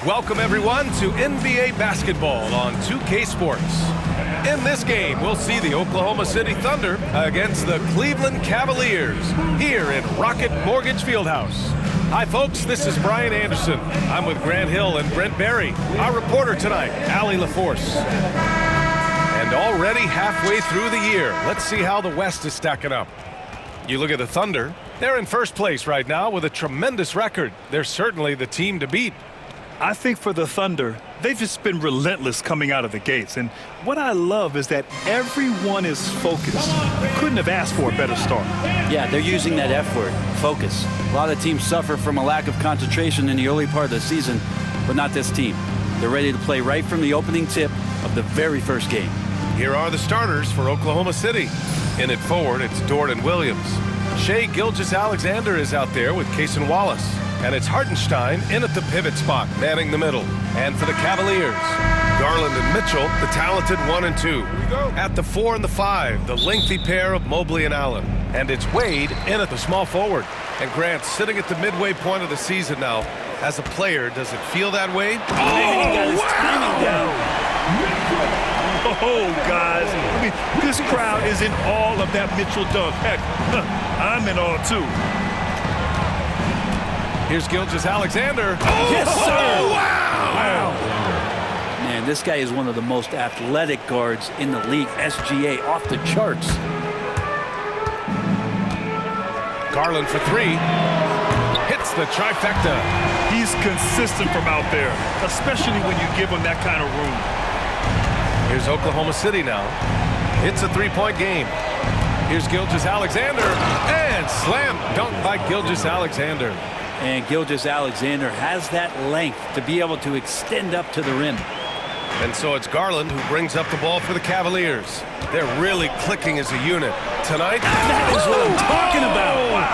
Welcome everyone to NBA basketball on 2K Sports. In this game, we'll see the Oklahoma City Thunder against the Cleveland Cavaliers here in Rocket Mortgage Fieldhouse. Hi folks, this is Brian Anderson. I'm with Grant Hill and Brent Berry. Our reporter tonight, Allie LaForce. And already halfway through the year, let's see how the West is stacking up. You look at the Thunder, they're in first place right now with a tremendous record. They're certainly the team to beat. I think for the Thunder, they've just been relentless coming out of the gates. And what I love is that everyone is focused. Couldn't have asked for a better start. Yeah, they're using that F word, focus. A lot of teams suffer from a lack of concentration in the early part of the season, but not this team. They're ready to play right from the opening tip of the very first game. Here are the starters for Oklahoma City. In at forward, it's Dort and Williams. Shai Gilgeous-Alexander is out there with Cason Wallace. And it's Hartenstein in at the pivot spot, manning the middle. And for the Cavaliers, Garland and Mitchell, the talented 1 and 2. At the 4 and the 5, the lengthy pair of Mobley and Allen. And it's Wade in at the small forward. And Grant sitting at the midway point of the season now. As a player, does it feel that way? Oh, guys. I mean, this crowd is in awe of that Mitchell dunk. Heck, I'm in awe, too. Here's Gilgeous-Alexander. Yes, sir! Wow! Man, this guy is one of the most athletic guards in the league. SGA off the charts. Garland for 3. Hits the trifecta. He's consistent from out there, especially when you give him that kind of room. Here's Oklahoma City now. It's a three-point game. Here's Gilgeous-Alexander. And slam dunk by Gilgeous-Alexander. And Gilgeous-Alexander has that length to be able to extend up to the rim. And so it's Garland who brings up the ball for the Cavaliers. They're really clicking as a unit. Tonight, that is what I'm talking about. Wow.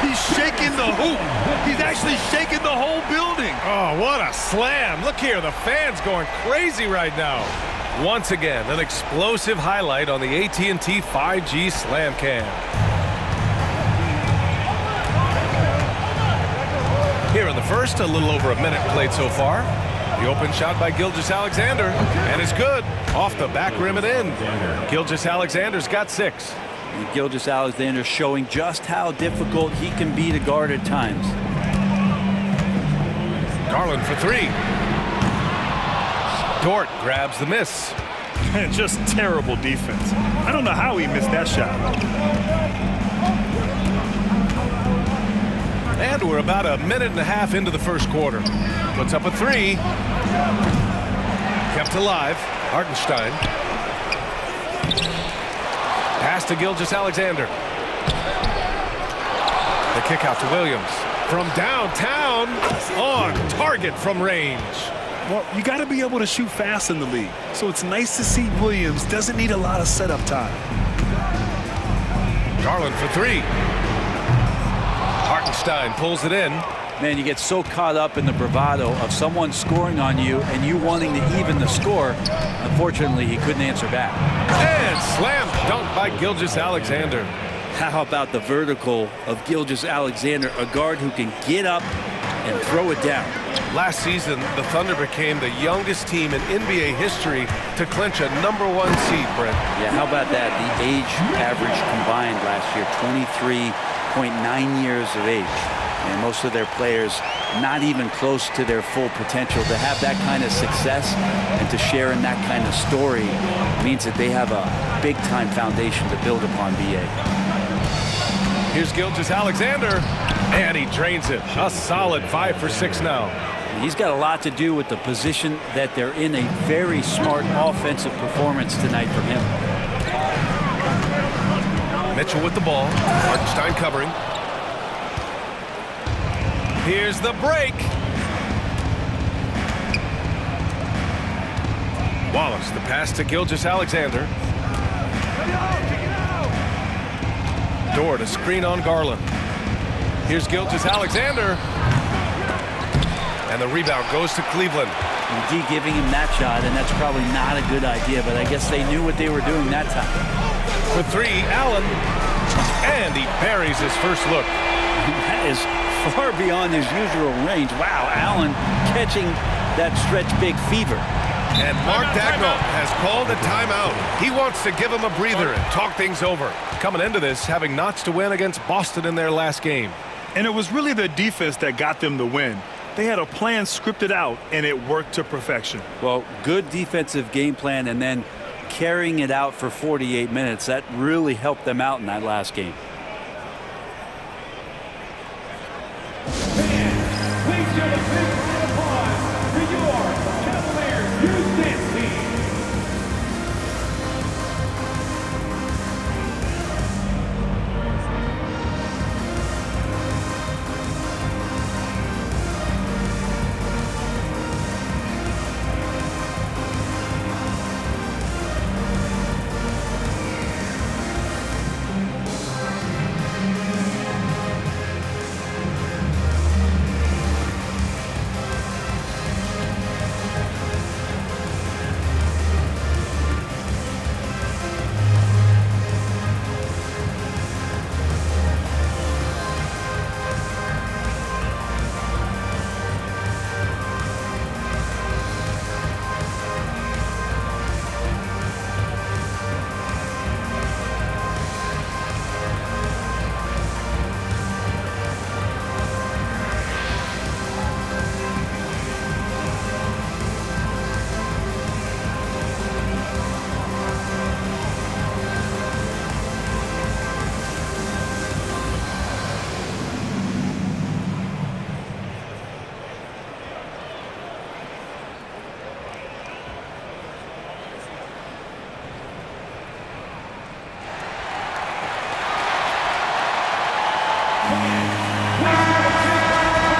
He's shaking the hoop. He's actually shaking the whole building. Oh, what a slam. Look here, the fans going crazy right now. Once again, an explosive highlight on the AT&T 5G Slam Cam. Here in the first, a little over a minute played so far. The open shot by Gilgeous-Alexander, and it's good. Off the back rim and in. Gilgeous-Alexander's got 6. And Gilgeous-Alexander showing just how difficult he can be to guard at times. Garland for 3. Dort grabs the miss. Man, just terrible defense. I don't know how he missed that shot. And we're about a minute and a half into the first quarter. Puts up a 3. Kept alive. Hartenstein. Pass to Gilgeous-Alexander. The kick out to Williams. From downtown, on target from range. Well, you got to be able to shoot fast in the league. So it's nice to see Williams doesn't need a lot of setup time. Garland for 3. Hartenstein pulls it in. Man, you get so caught up in the bravado of someone scoring on you and you wanting to even the score. Unfortunately, he couldn't answer back. And slam dunk by Gilgeous-Alexander. How about the vertical of Gilgeous-Alexander, a guard who can get up and throw it down. Last season, the Thunder became the youngest team in NBA history to clinch a #1 seed, Brent. Yeah, how about that? The age average combined last year, 23, 29 years of age. And most of their players not even close to their full potential. To have that kind of success and to share in that kind of story means that they have a big-time foundation to build upon, B.A. Here's Gilgeous-Alexander, and he drains it. A solid 5 for 6 now. He's got a lot to do with the position that they're in. A very smart offensive performance tonight from him. Mitchell with the ball. Hartenstein covering. Here's the break. Wallace, the pass to Gilgeous-Alexander. Door to screen on Garland. Here's Gilgeous-Alexander. And the rebound goes to Cleveland. McGee giving him that shot, and that's probably not a good idea, but I guess they knew what they were doing that time. For 3, Allen. And he buries his first look. That is far beyond his usual range. Wow, Allen catching that stretch big fever. And Mark Dagnall has called a timeout. He wants to give him a breather and talk things over. Coming into this, having notched to win against Boston in their last game. And it was really their defense that got them the win. They had a plan scripted out, and it worked to perfection. Well, good defensive game plan, and then carrying it out for 48 minutes. That really helped them out in that last game. Please give a big round of applause to your Cavaliers Youth Dance Team.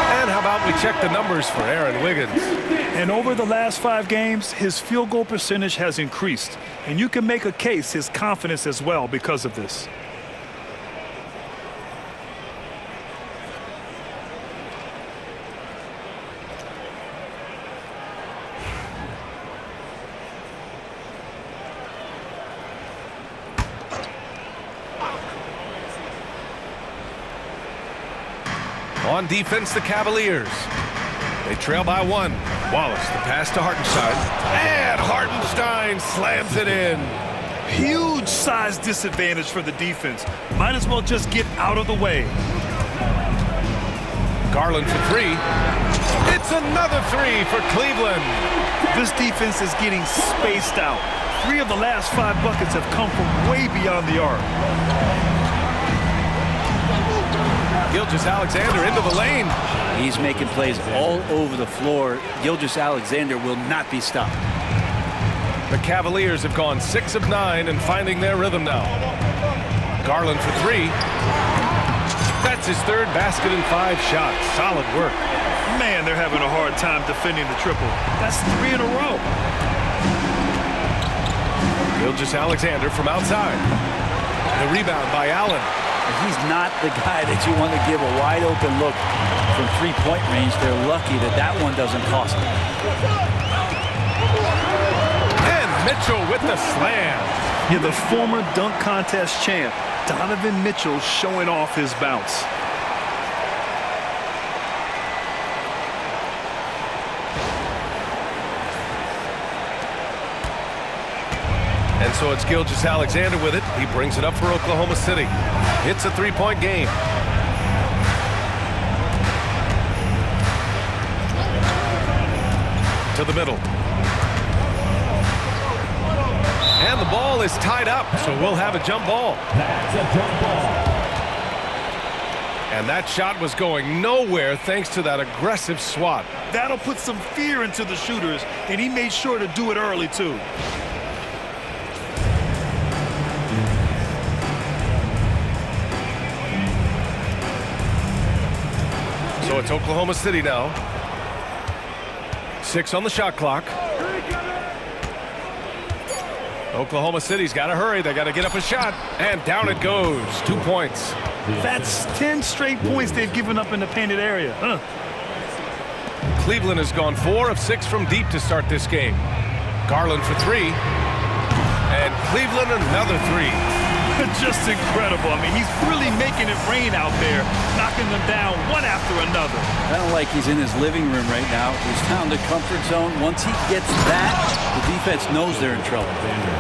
And how about we check the numbers for Aaron Wiggins? And over the last 5 games, his field goal percentage has increased. And you can make a case his confidence as well because of this. On defense, the Cavaliers. They trail by 1. Wallace, the pass to Hartenstein. And Hartenstein slams it in. Huge size disadvantage for the defense. Might as well just get out of the way. Garland for 3. It's another 3 for Cleveland. This defense is getting spaced out. 3 of the last 5 buckets have come from way beyond the arc. Gilgeous-Alexander into the lane. He's making plays all over the floor. Gilgeous-Alexander will not be stopped. The Cavaliers have gone 6 of 9 and finding their rhythm now. Garland for 3. That's his 3rd basket and 5 shots. Solid work. Man, they're having a hard time defending the triple. That's 3 in a row. Gilgeous-Alexander from outside. The rebound by Allen. He's not the guy that you want to give a wide-open look from three-point range. They're lucky that that one doesn't cost them. And Mitchell with the slam. Yeah, the former dunk contest champ, Donovan Mitchell, showing off his bounce. And so it's Gilgeous-Alexander with it. He brings it up for Oklahoma City. It's a 3-point game. middle. And the ball is tied up, so we'll have a jump ball. That's a jump ball. And that shot was going nowhere thanks to that aggressive swat. That'll put some fear into the shooters, and he made sure to do it early, too. So it's Oklahoma City now. 6 on the shot clock. Oklahoma City's got to hurry. They got to get up a shot. And down it goes. 2 points. That's 10 straight points they've given up in the painted area. Cleveland has gone 4 of 6 from deep to start this game. Garland for 3. And Cleveland another 3. Just incredible. I mean, he's really making it rain out there, knocking them down one after another. Kind of like he's in his living room right now. He's found the comfort zone. Once he gets that, the defense knows they're in trouble.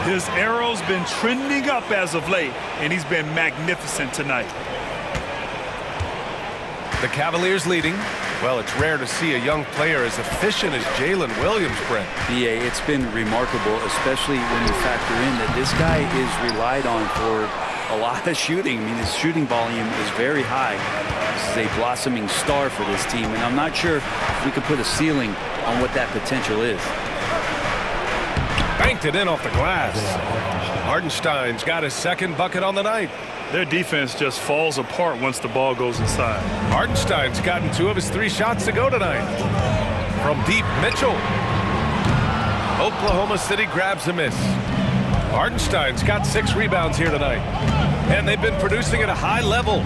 His arrow's been trending up as of late, and he's been magnificent tonight. The Cavaliers leading. Well, it's rare to see a young player as efficient as Jalen Williams, Brent. BA, it's been remarkable, especially when you factor in that this guy is relied on for a lot of shooting. I mean, his shooting volume is very high. This is a blossoming star for this team, and I'm not sure if we could put a ceiling on what that potential is. Banked it in off the glass. Hardenstein's got his second bucket on the night. Their defense just falls apart once the ball goes inside. Hardenstein's gotten 2 of his 3 shots to go tonight. From deep, Mitchell. Oklahoma City grabs a miss. Hardenstein's got 6 rebounds here tonight. And they've been producing at a high level.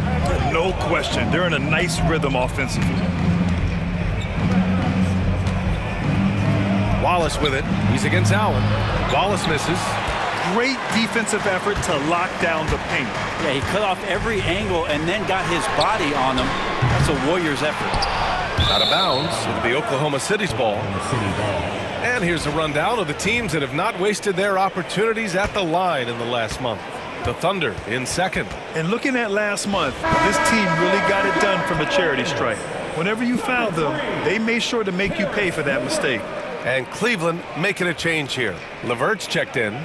No question. They're in a nice rhythm offensively. Wallace with it. He's against Allen. Wallace misses. Great defensive effort to lock down the paint. Yeah, he cut off every angle and then got his body on him. That's a Warriors effort. Out of bounds. It'll be Oklahoma City's ball. And here's a rundown of the teams that have not wasted their opportunities at the line in the last month. The Thunder in second. And looking at last month, this team really got it done from a charity stripe. Whenever you fouled them, they made sure to make you pay for that mistake. And Cleveland making a change here. LeVert's checked in.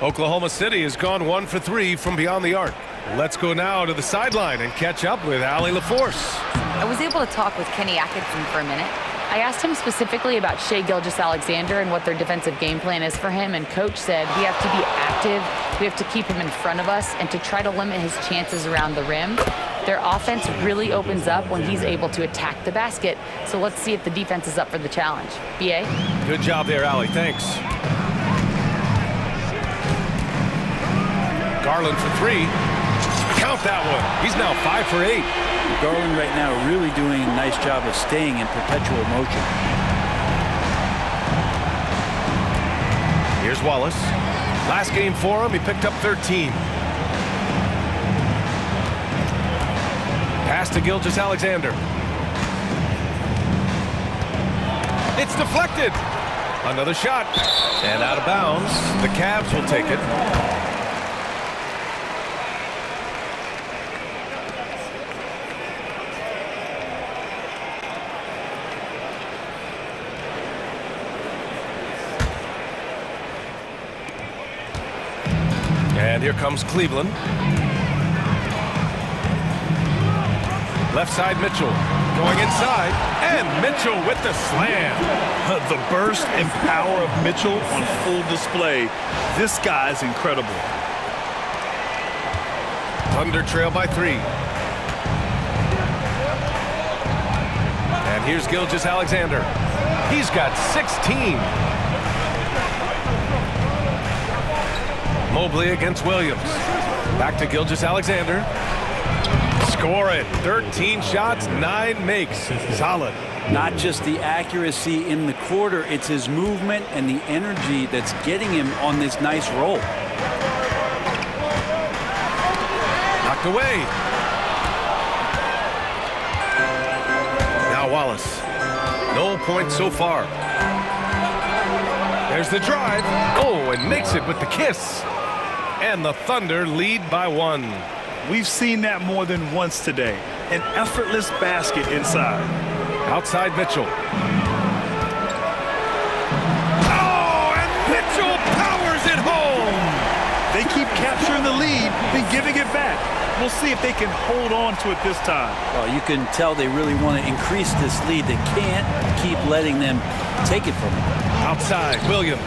Oklahoma City has gone 1 for 3 from beyond the arc. Let's go now to the sideline and catch up with Allie LaForce. I was able to talk with Kenny Atkinson for a minute. I asked him specifically about Shai Gilgeous-Alexander and what their defensive game plan is for him, and Coach said we have to be active, we have to keep him in front of us, and to try to limit his chances around the rim. Their offense really opens up when he's able to attack the basket, so let's see if the defense is up for the challenge. B.A.? Good job there, Allie. Thanks. Garland for 3. Count that one. He's now 5 for 8. Garland right now really doing a nice job of staying in perpetual motion. Here's Wallace. Last game for him, he picked up 13. Pass to Gilgeous-Alexander. It's deflected. Another shot. And out of bounds. The Cavs will take it. And here comes Cleveland. Left side, Mitchell. Going inside. And Mitchell with the slam. The burst and power of Mitchell on full display. This guy's incredible. Thunder trail by 3. And here's Gilgeous-Alexander. He's got 16. Mobley against Williams. Back to Gilgeous-Alexander. Score it. 13 shots, 9 makes. Solid. Not just the accuracy in the quarter, it's his movement and the energy that's getting him on this nice roll. Knocked away. Now Wallace. No points so far. There's the drive. Oh, and makes it with the kiss. And the Thunder lead by 1. We've seen that more than once today. an effortless basket inside. Outside Mitchell. Oh, and Mitchell powers it home! They keep capturing the lead, then giving it back. We'll see if they can hold on to it this time. Well, you can tell they really want to increase this lead. They can't keep letting them take it from them. Outside, Williams.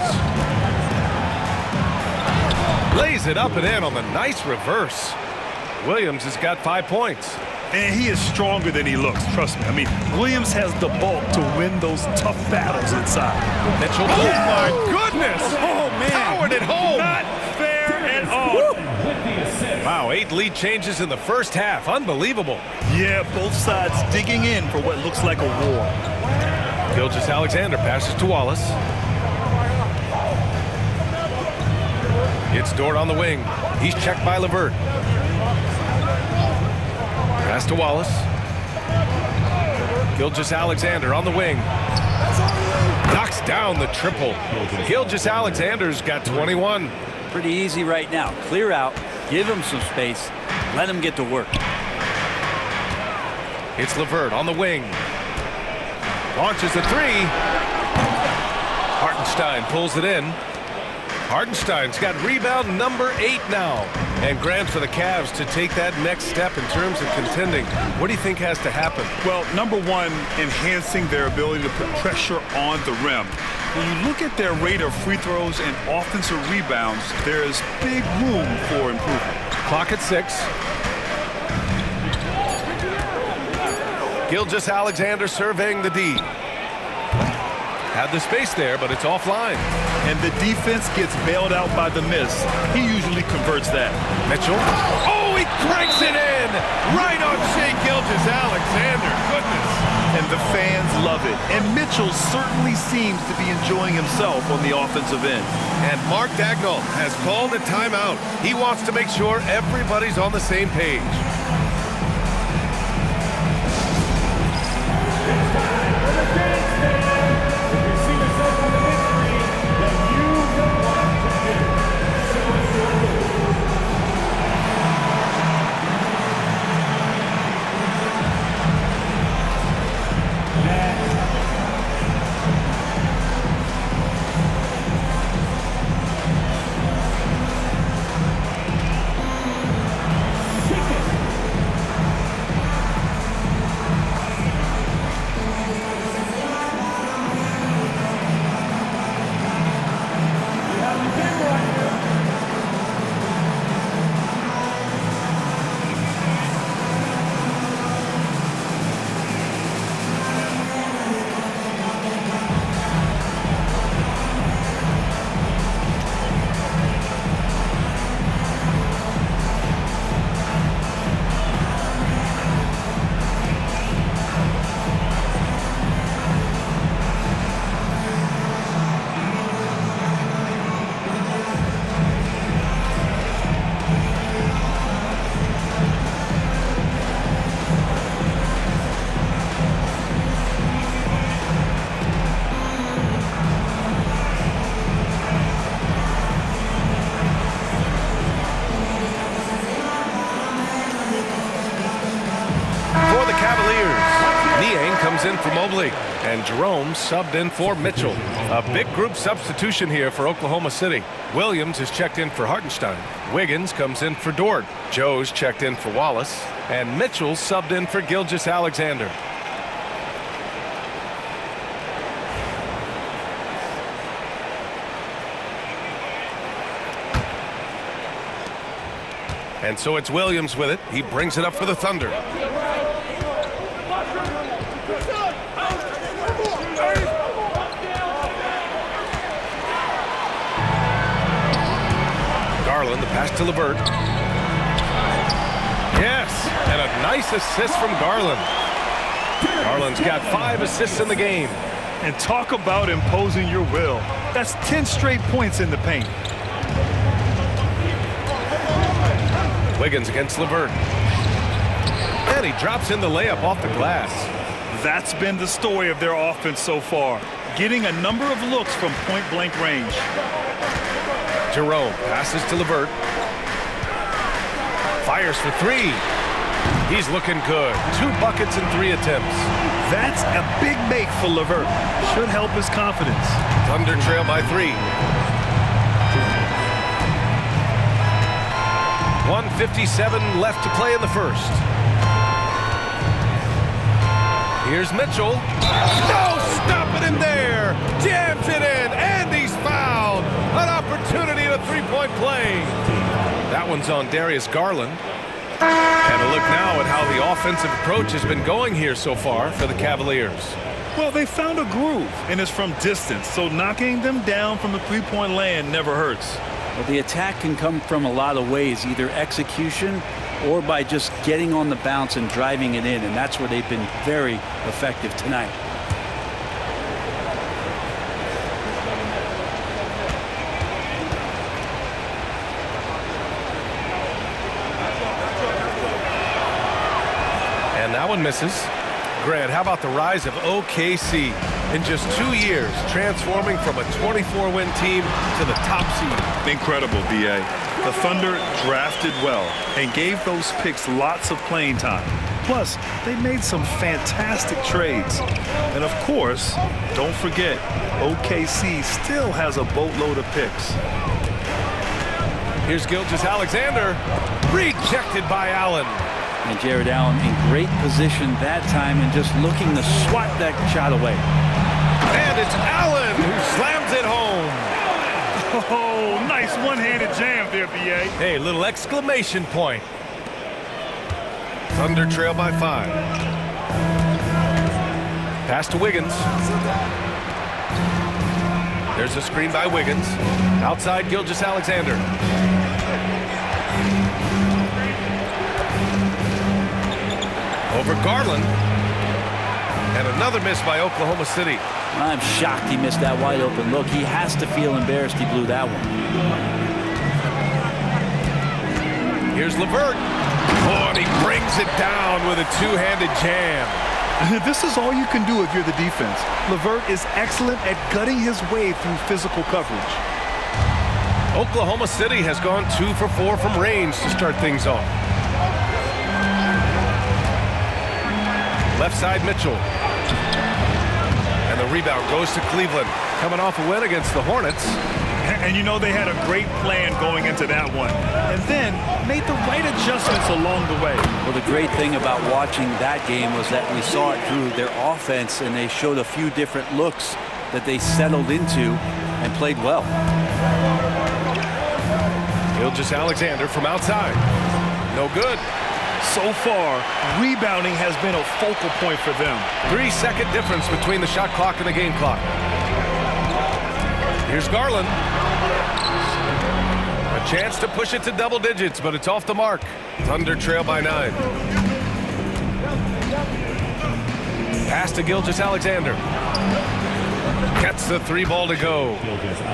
Lays it up and in on the nice reverse. Williams has got 5 points. And he is stronger than he looks, trust me. I mean, Williams has the bulk to win those tough battles inside. Mitchell, oh my goodness! Oh, man. Powered it home! Not fair at all. Wow, 8 lead changes in the first half. Unbelievable. Yeah, both sides digging in for what looks like a war. Gilgeous-Alexander passes to Wallace. It's Dort on the wing. He's checked by LeVert. Pass to Wallace. Gilgeous-Alexander on the wing. Knocks down the triple. Gilgeous-Alexander's got 21. Pretty easy right now. Clear out, give him some space, let him get to work. It's LeVert on the wing. Launches a three. Hartenstein pulls it in. Hartenstein's got rebound number 8 now. And Grant for the Cavs to take that next step in terms of contending. What do you think has to happen? Well, number one, enhancing their ability to put pressure on the rim. When you look at their rate of free throws and offensive rebounds, there is big room for improvement. Clock at 6. Gilgeous-Alexander surveying the D. Had the space there, but it's offline. And the defense gets bailed out by the miss. He usually converts that. Mitchell. Oh, he cranks it in! Right on Shai Gilgeous-Alexander. Goodness. And the fans love it. And Mitchell certainly seems to be enjoying himself on the offensive end. And Mark Dagnall has called a timeout. He wants to make sure everybody's on the same page. In for Mobley, and Jerome subbed in for Mitchell. A big group substitution here for Oklahoma City. Williams is checked in for Hartenstein. Wiggins comes in for Dort. Joe's checked in for Wallace, and Mitchell subbed in for Gilgeous-Alexander. And so it's Williams with it. He brings it up for the Thunder. Garland, the pass to LeVert. Yes, and a nice assist from Garland. Garland's got 5 assists in the game. And talk about imposing your will. That's 10 straight points in the paint. Wiggins against LeVert. And he drops in the layup off the glass. That's been the story of their offense so far. Getting a number of looks from point-blank range. Jerome passes to LeVert. Fires for 3. He's looking good. 2 buckets in 3 attempts. That's a big make for LeVert. Should help his confidence. Thunder trail by 3. 1:57 left to play in the first. Here's Mitchell. No, stop it in there. Jams it in, and he's fouled. An opportunity at a 3-point play. That one's on Darius Garland. And a look now at how the offensive approach has been going here so far for the Cavaliers. Well, they found a groove, and it's from distance, so knocking them down from the three-point land never hurts. Well, the attack can come from a lot of ways, either execution or by just getting on the bounce and driving it in, and that's where they've been very effective tonight. And that one misses. Grant, how about the rise of OKC? In just 2 years, transforming from a 24-win team to the top seed. Incredible, B.A. The Thunder drafted well and gave those picks lots of playing time. Plus, they made some fantastic trades. And of course, don't forget, OKC still has a boatload of picks. Here's Gilgeous-Alexander. Rejected by Allen. And Jared Allen in great position that time and just looking to swat that shot away. And it's Allen who slams it home. Oh, nice one-handed jam there, B.A. Hey, little exclamation point. Thunder trail by 5. Pass to Wiggins. There's a screen by Wiggins. Outside Gilgeous-Alexander. Over Garland. And another miss by Oklahoma City. I'm shocked he missed that wide open look. He has to feel embarrassed he blew that one. Here's LeVert. Oh, and he brings it down with a 2-handed jam. This is all you can do if you're the defense. LeVert is excellent at gutting his way through physical coverage. Oklahoma City has gone 2 for 4 from range to start things off. Left side Mitchell. And the rebound goes to Cleveland. Coming off a win against the Hornets. And you know they had a great plan going into that one. And then made the right adjustments along the way. Well, the great thing about watching that game was that we saw it through their offense, and they showed a few different looks that they settled into and played well. Gilgeous-Alexander from outside. No good. So far, rebounding has been a focal point for them. 3-second difference between the shot clock and the game clock. Here's Garland. A chance to push it to double digits, but it's off the mark. Thunder trail by 9. Pass to Gilgeous-Alexander. Gets the 3-ball to go.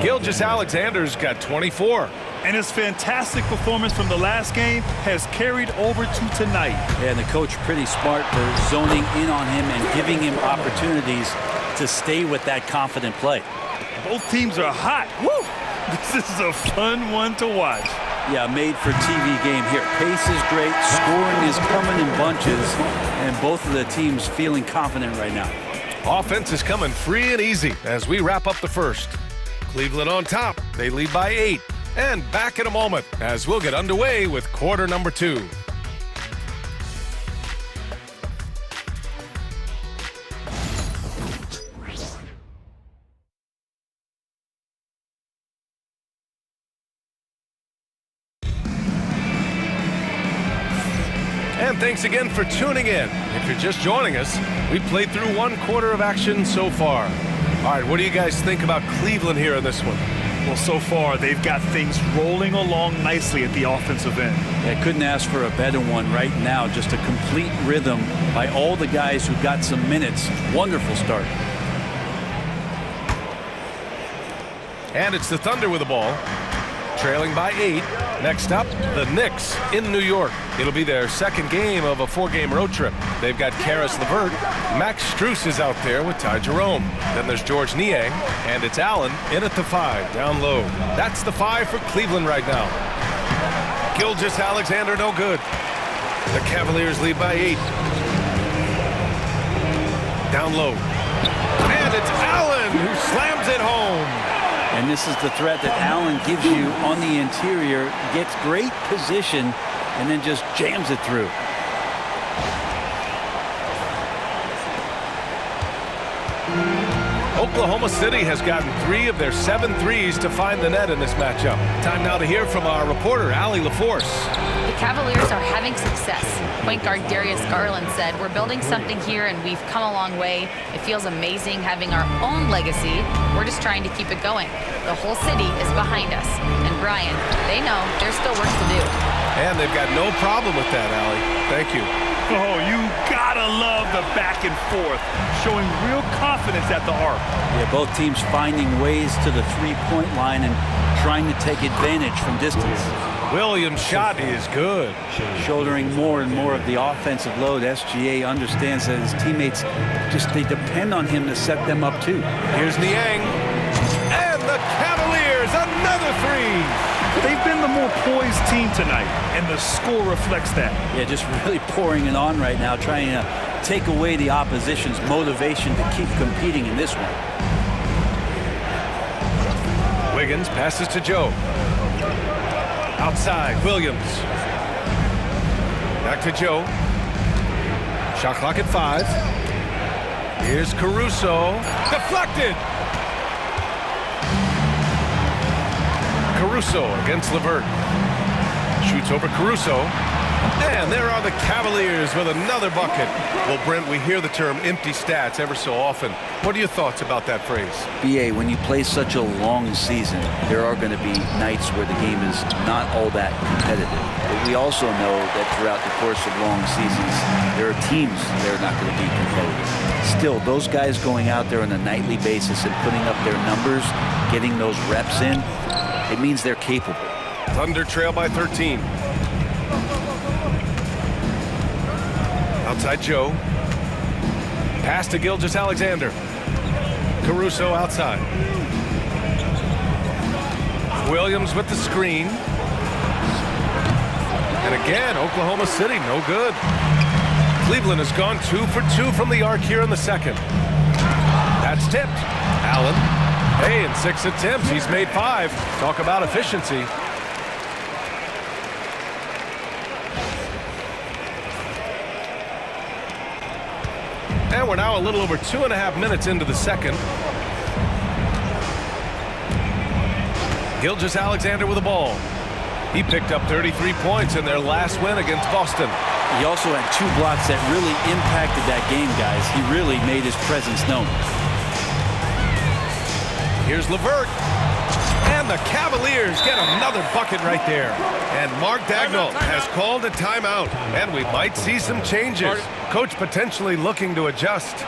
Gilgeous-Alexander's got 24. And his fantastic performance from the last game has carried over to tonight. And the coach pretty smart for zoning in on him and giving him opportunities to stay with that confident play. Both teams are hot. Woo! This is a fun one to watch. Yeah, made for TV game here. Pace is great, scoring is coming in bunches, and both of the teams feeling confident right now. Offense is coming free and easy as we wrap up the first. Cleveland on top. They lead by 8. And back in a moment as we'll get underway with quarter number 2. And thanks again for tuning in. If you're just joining us, we played through 1 quarter of action so far. All right, what do you guys think about Cleveland here in this one? Well, so far, they've got things rolling along nicely at the offensive end. I couldn't ask for a better one right now. Just a complete rhythm by all the guys who got some minutes. Wonderful start. And it's the Thunder with the ball, trailing by 8. Next up, the Knicks in New York. It'll be their second game of a 4-game road trip. They've got Karis LeVert. Max Strus is out there with Ty Jerome. Then there's George Niang, and it's Allen in at the 5, down low. That's the 5 for Cleveland right now. Gilgeous-Alexander no good. The Cavaliers lead by 8. Down low. And it's Allen who slams it home. And this is the threat that Allen gives you on the interior. Gets great position and then just jams it through. Oklahoma City has gotten 3 of their 7 threes to find the net in this matchup. Time now to hear from our reporter, Allie LaForce. The Cavaliers are having success. Point guard Darius Garland said, "We're building something here and we've come a long way. It feels amazing having our own legacy. We're just trying to keep it going. The whole city is behind us." And Brian, they know there's still work to do. And they've got no problem with that, Allie. Thank you. Oh, you gotta love the back and forth, showing real confidence at the arc. Yeah, both teams finding ways to the three-point line and trying to take advantage from distance. Williams' shot is good. Shouldering more and more of the offensive load, SGA understands that his teammates they depend on him to set them up too. Here's Niang. And the Cavaliers, another 3. They've been the more poised team tonight, and the score reflects that. Yeah, just really pouring it on right now, trying to take away the opposition's motivation to keep competing in this one. Wiggins passes to Joe. Outside, Williams. Back to Joe. Shot clock at 5. Here's Caruso. Deflected! Caruso against LeVert. Shoots over Caruso. And there are the Cavaliers with another bucket. Well, Brent, we hear the term empty stats ever so often. What are your thoughts about that phrase? BA, when you play such a long season, there are going to be nights where the game is not all that competitive. But we also know that throughout the course of long seasons, there are teams that are not going to be competitive. Still, those guys going out there on a nightly basis and putting up their numbers, getting those reps in, it means they're capable. Thunder trail by 13. Outside Joe. Pass to Gilgeous-Alexander. Caruso outside. Williams with the screen. And again, Oklahoma City, no good. Cleveland has gone 2 for 2 from the arc here in the second. That's tipped. Allen. Hey, in 6 attempts, he's made 5. Talk about efficiency. And we're now a little over 2.5 minutes into the second. Gilgeous-Alexander with the ball. He picked up 33 points in their last win against Boston. He also had 2 blocks that really impacted that game, guys. He really made his presence known. Here's LeVert. And the Cavaliers get another bucket right there. And Mark Daigneault has called a timeout. And we might see some changes. Coach potentially looking to adjust.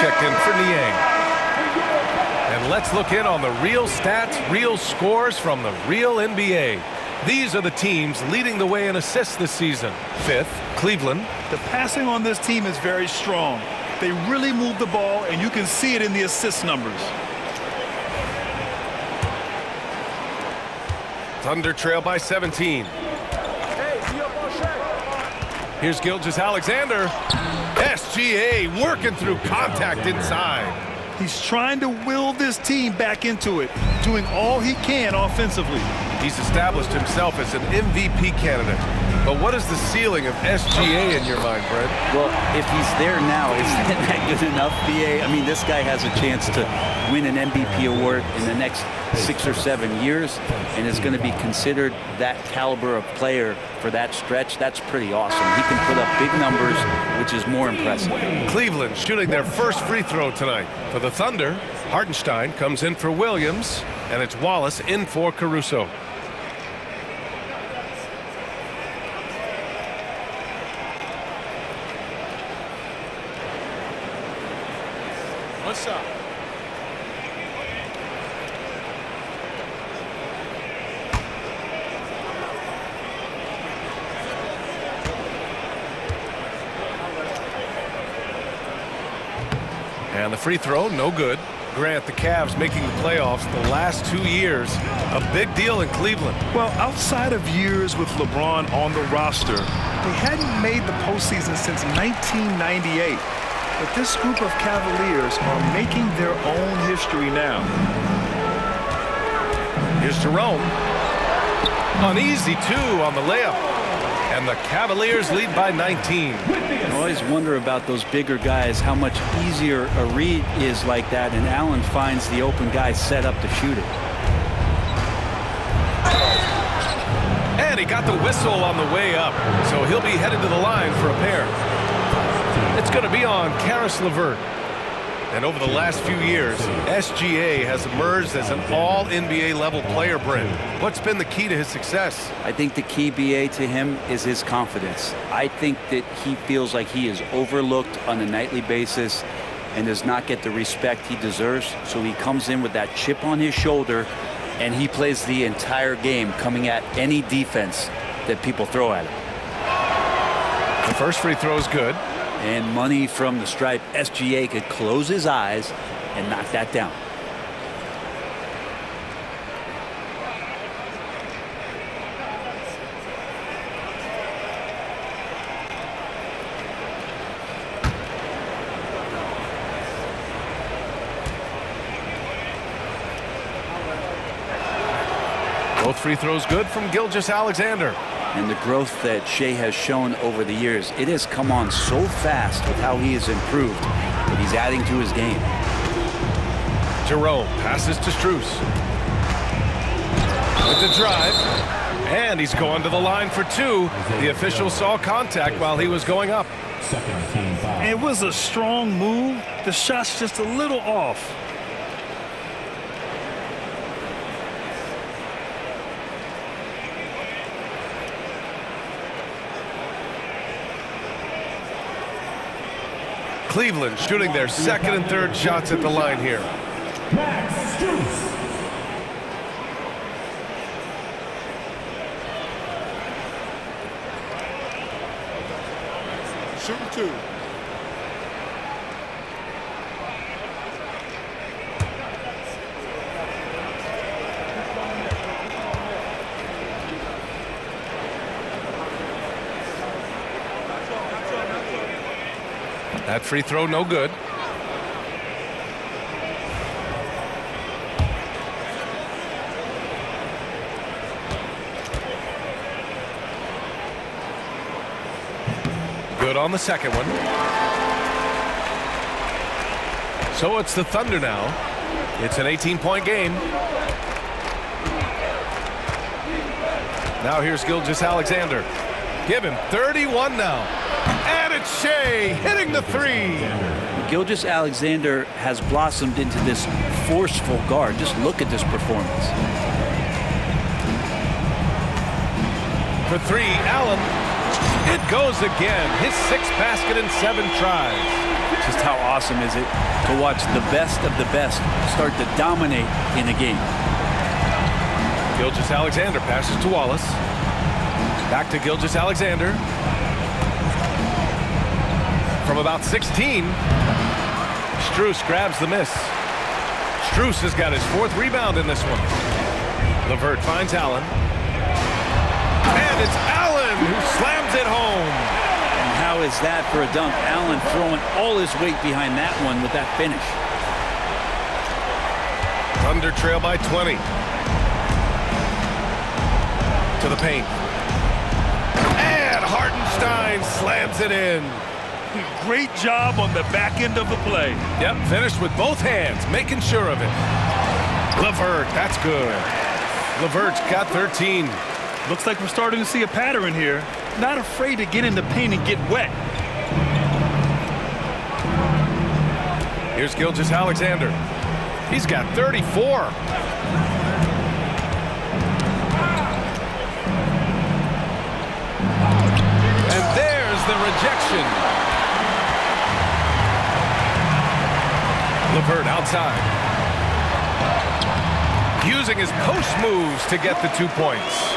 checked in for Niang. And let's look in on the real stats, real scores from the real NBA. These are the teams leading the way in assists this season. 5th, Cleveland. The passing on this team is very strong. They really move the ball, and you can see it in the assist numbers. Thunder trail by 17. Here's Gilgeous-Alexander. SGA working through contact inside. He's trying to will this team back into it, doing all he can offensively. He's established himself as an MVP candidate. But what is the ceiling of SGA in your mind, Brent? Well, if he's there now, isn't that good enough, BA? I mean, this guy has a chance to win an MVP award in the next 6 or 7 years, and is going to be considered that caliber of player for that stretch. That's pretty awesome. He can put up big numbers, which is more impressive. Cleveland shooting their first free throw tonight. For the Thunder, Hartenstein comes in for Williams, and it's Wallace in for Caruso. What's up? And the free throw, no good. Grant, the Cavs making the playoffs the last 2 years. A big deal in Cleveland. Well, outside of years with LeBron on the roster, they hadn't made the postseason since 1998. But this group of Cavaliers are making their own history now. Here's Jerome. An easy 2 on the layup. And the Cavaliers lead by 19. I always wonder about those bigger guys, how much easier a read is like that, and Allen finds the open guy set up to shoot it. And he got the whistle on the way up, so he'll be headed to the line for a pair. It's going to be on Karis LeVert. And over the last few years, SGA has emerged as an all-NBA level player, Brent. What's been the key to his success? I think the key, BA, to him is his confidence. I think that he feels like he is overlooked on a nightly basis and does not get the respect he deserves. So he comes in with that chip on his shoulder, and he plays the entire game, coming at any defense that people throw at him. The first free throw is good. And money from the stripe. SGA could close his eyes and knock that down. Both free throws good from Gilgeous-Alexander. And the growth that Shai has shown over the years, it has come on so fast with how he has improved that he's adding to his game. Jerome passes to Strus. With the drive. And he's going to the line for 2. The official saw contact while he was going up. It was a strong move. The shot's just a little off. Cleveland shooting their second and third shots at the line here. Shooting 2. That free throw no good. Good on the second one. So it's the Thunder now. It's an 18-point game. Now here's Gilgeous-Alexander. Give him 31 now. And it's Shai hitting the 3. Gilgeous-Alexander has blossomed into this forceful guard. Just look at this performance. For 3, Allen. It goes again. His 6th basket in 7 tries. Just how awesome is it to watch the best of the best start to dominate in a game. Gilgeous-Alexander passes to Wallace. Back to Gilgeous-Alexander. From about 16, Strus grabs the miss. Strus has got his 4th rebound in this one. LeVert finds Allen. And it's Allen who slams it home. And how is that for a dunk? Allen throwing all his weight behind that one with that finish. Thunder trail by 20. To the paint. And Hartenstein slams it in. Great job on the back end of the play. Yep, finished with both hands, making sure of it. LeVert, that's good. LeVert's got 13. Looks like we're starting to see a pattern here. Not afraid to get in the paint and get wet. Here's Gilgeous-Alexander. He's got 34. And there's the rejection. LeVert outside. Using his post moves to get the 2 points.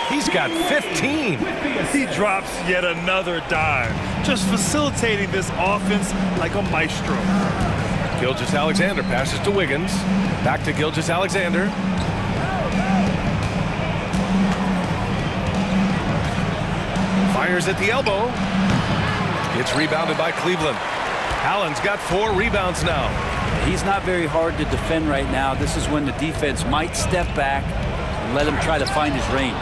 He's got 15. He drops yet another dime, just facilitating this offense like a maestro. Gilgeous-Alexander passes to Wiggins. Back to Gilgeous-Alexander. Fires at the elbow. It's rebounded by Cleveland. Allen's got 4 rebounds now. He's not very hard to defend right now. This is when the defense might step back and let him try to find his range.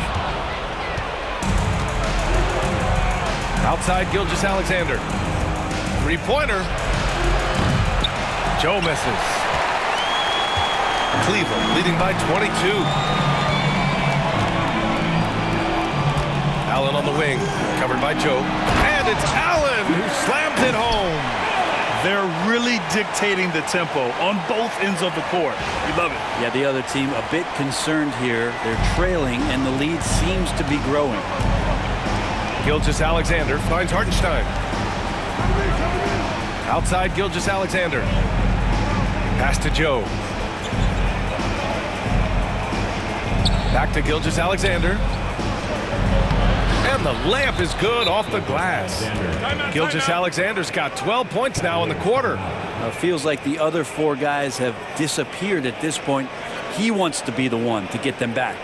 Outside Gilgeous-Alexander. 3-pointer. Joe misses. Cleveland leading by 22. Allen on the wing, covered by Joe. And it's Allen who slams it home. They're really dictating the tempo on both ends of the court. We love it. Yeah, the other team a bit concerned here. They're trailing, and the lead seems to be growing. Gilgeous-Alexander finds Hartenstein. Outside Gilgeous-Alexander. Pass to Joe. Back to Gilgeous-Alexander. And the layup is good off the glass. Gilgeous-Alexander's got 12 points now in the quarter. It feels like the other 4 guys have disappeared at this point. He wants to be the one to get them back.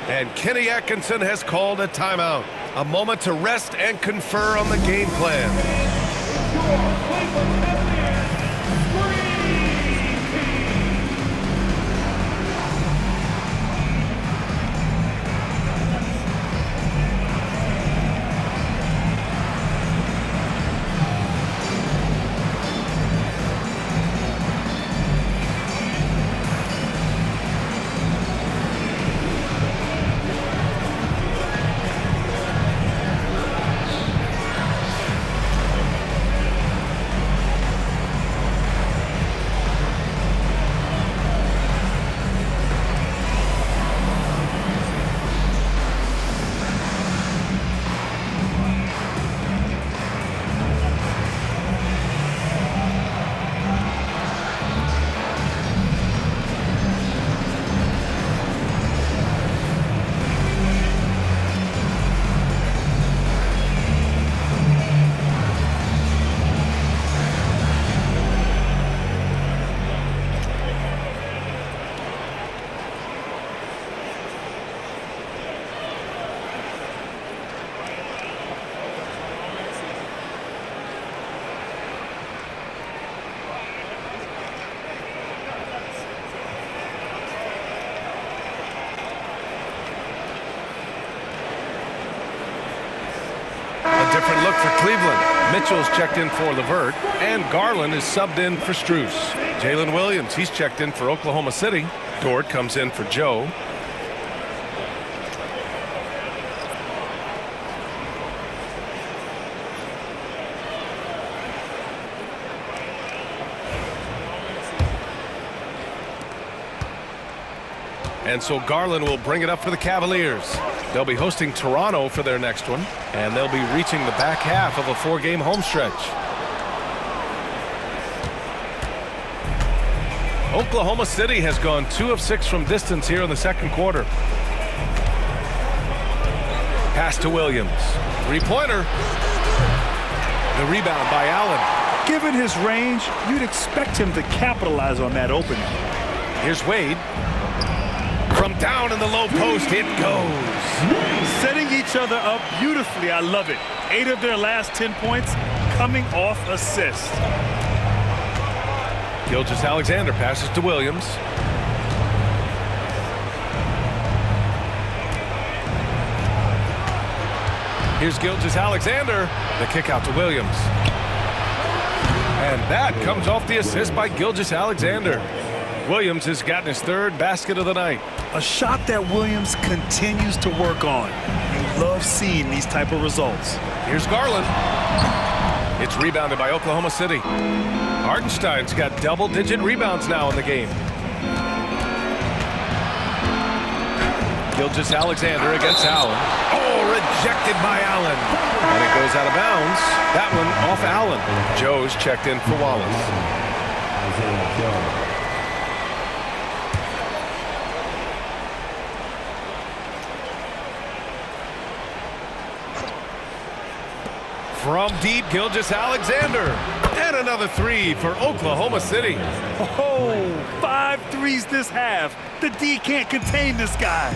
And Kenny Atkinson has called a timeout. A moment to rest and confer on the game plan. Different look for Cleveland. Mitchell's checked in for LeVert, and Garland is subbed in for Strus. Jalen Williams, he's checked in for Oklahoma City. Dort comes in for Joe. And so Garland will bring it up for the Cavaliers. They'll be hosting Toronto for their next one, and they'll be reaching the back half of a 4-game home stretch. Oklahoma City has gone 2 of 6 from distance here in the second quarter. Pass to Williams. Three-pointer. The rebound by Allen. Given his range, you'd expect him to capitalize on that opening. Here's Wade. From down in the low post, it goes. Setting each other up beautifully. I love it. 8 of their last 10 points coming off assists. Gilgeous-Alexander passes to Williams. Here's Gilgeous-Alexander. The kick out to Williams. And that comes off the assist by Gilgeous-Alexander. Williams has gotten his 3rd basket of the night. A shot that Williams continues to work on. You love seeing these type of results. Here's Garland. It's rebounded by Oklahoma City. Hartenstein's got double-digit rebounds now in the game. Gilgeous-Alexander against Allen. Oh, rejected by Allen. And it goes out of bounds. That one off Allen. Joe's checked in for Wallace. From deep, Gilgeous-Alexander. And another 3 for Oklahoma City. Oh, 5 threes this half. The D can't contain this guy.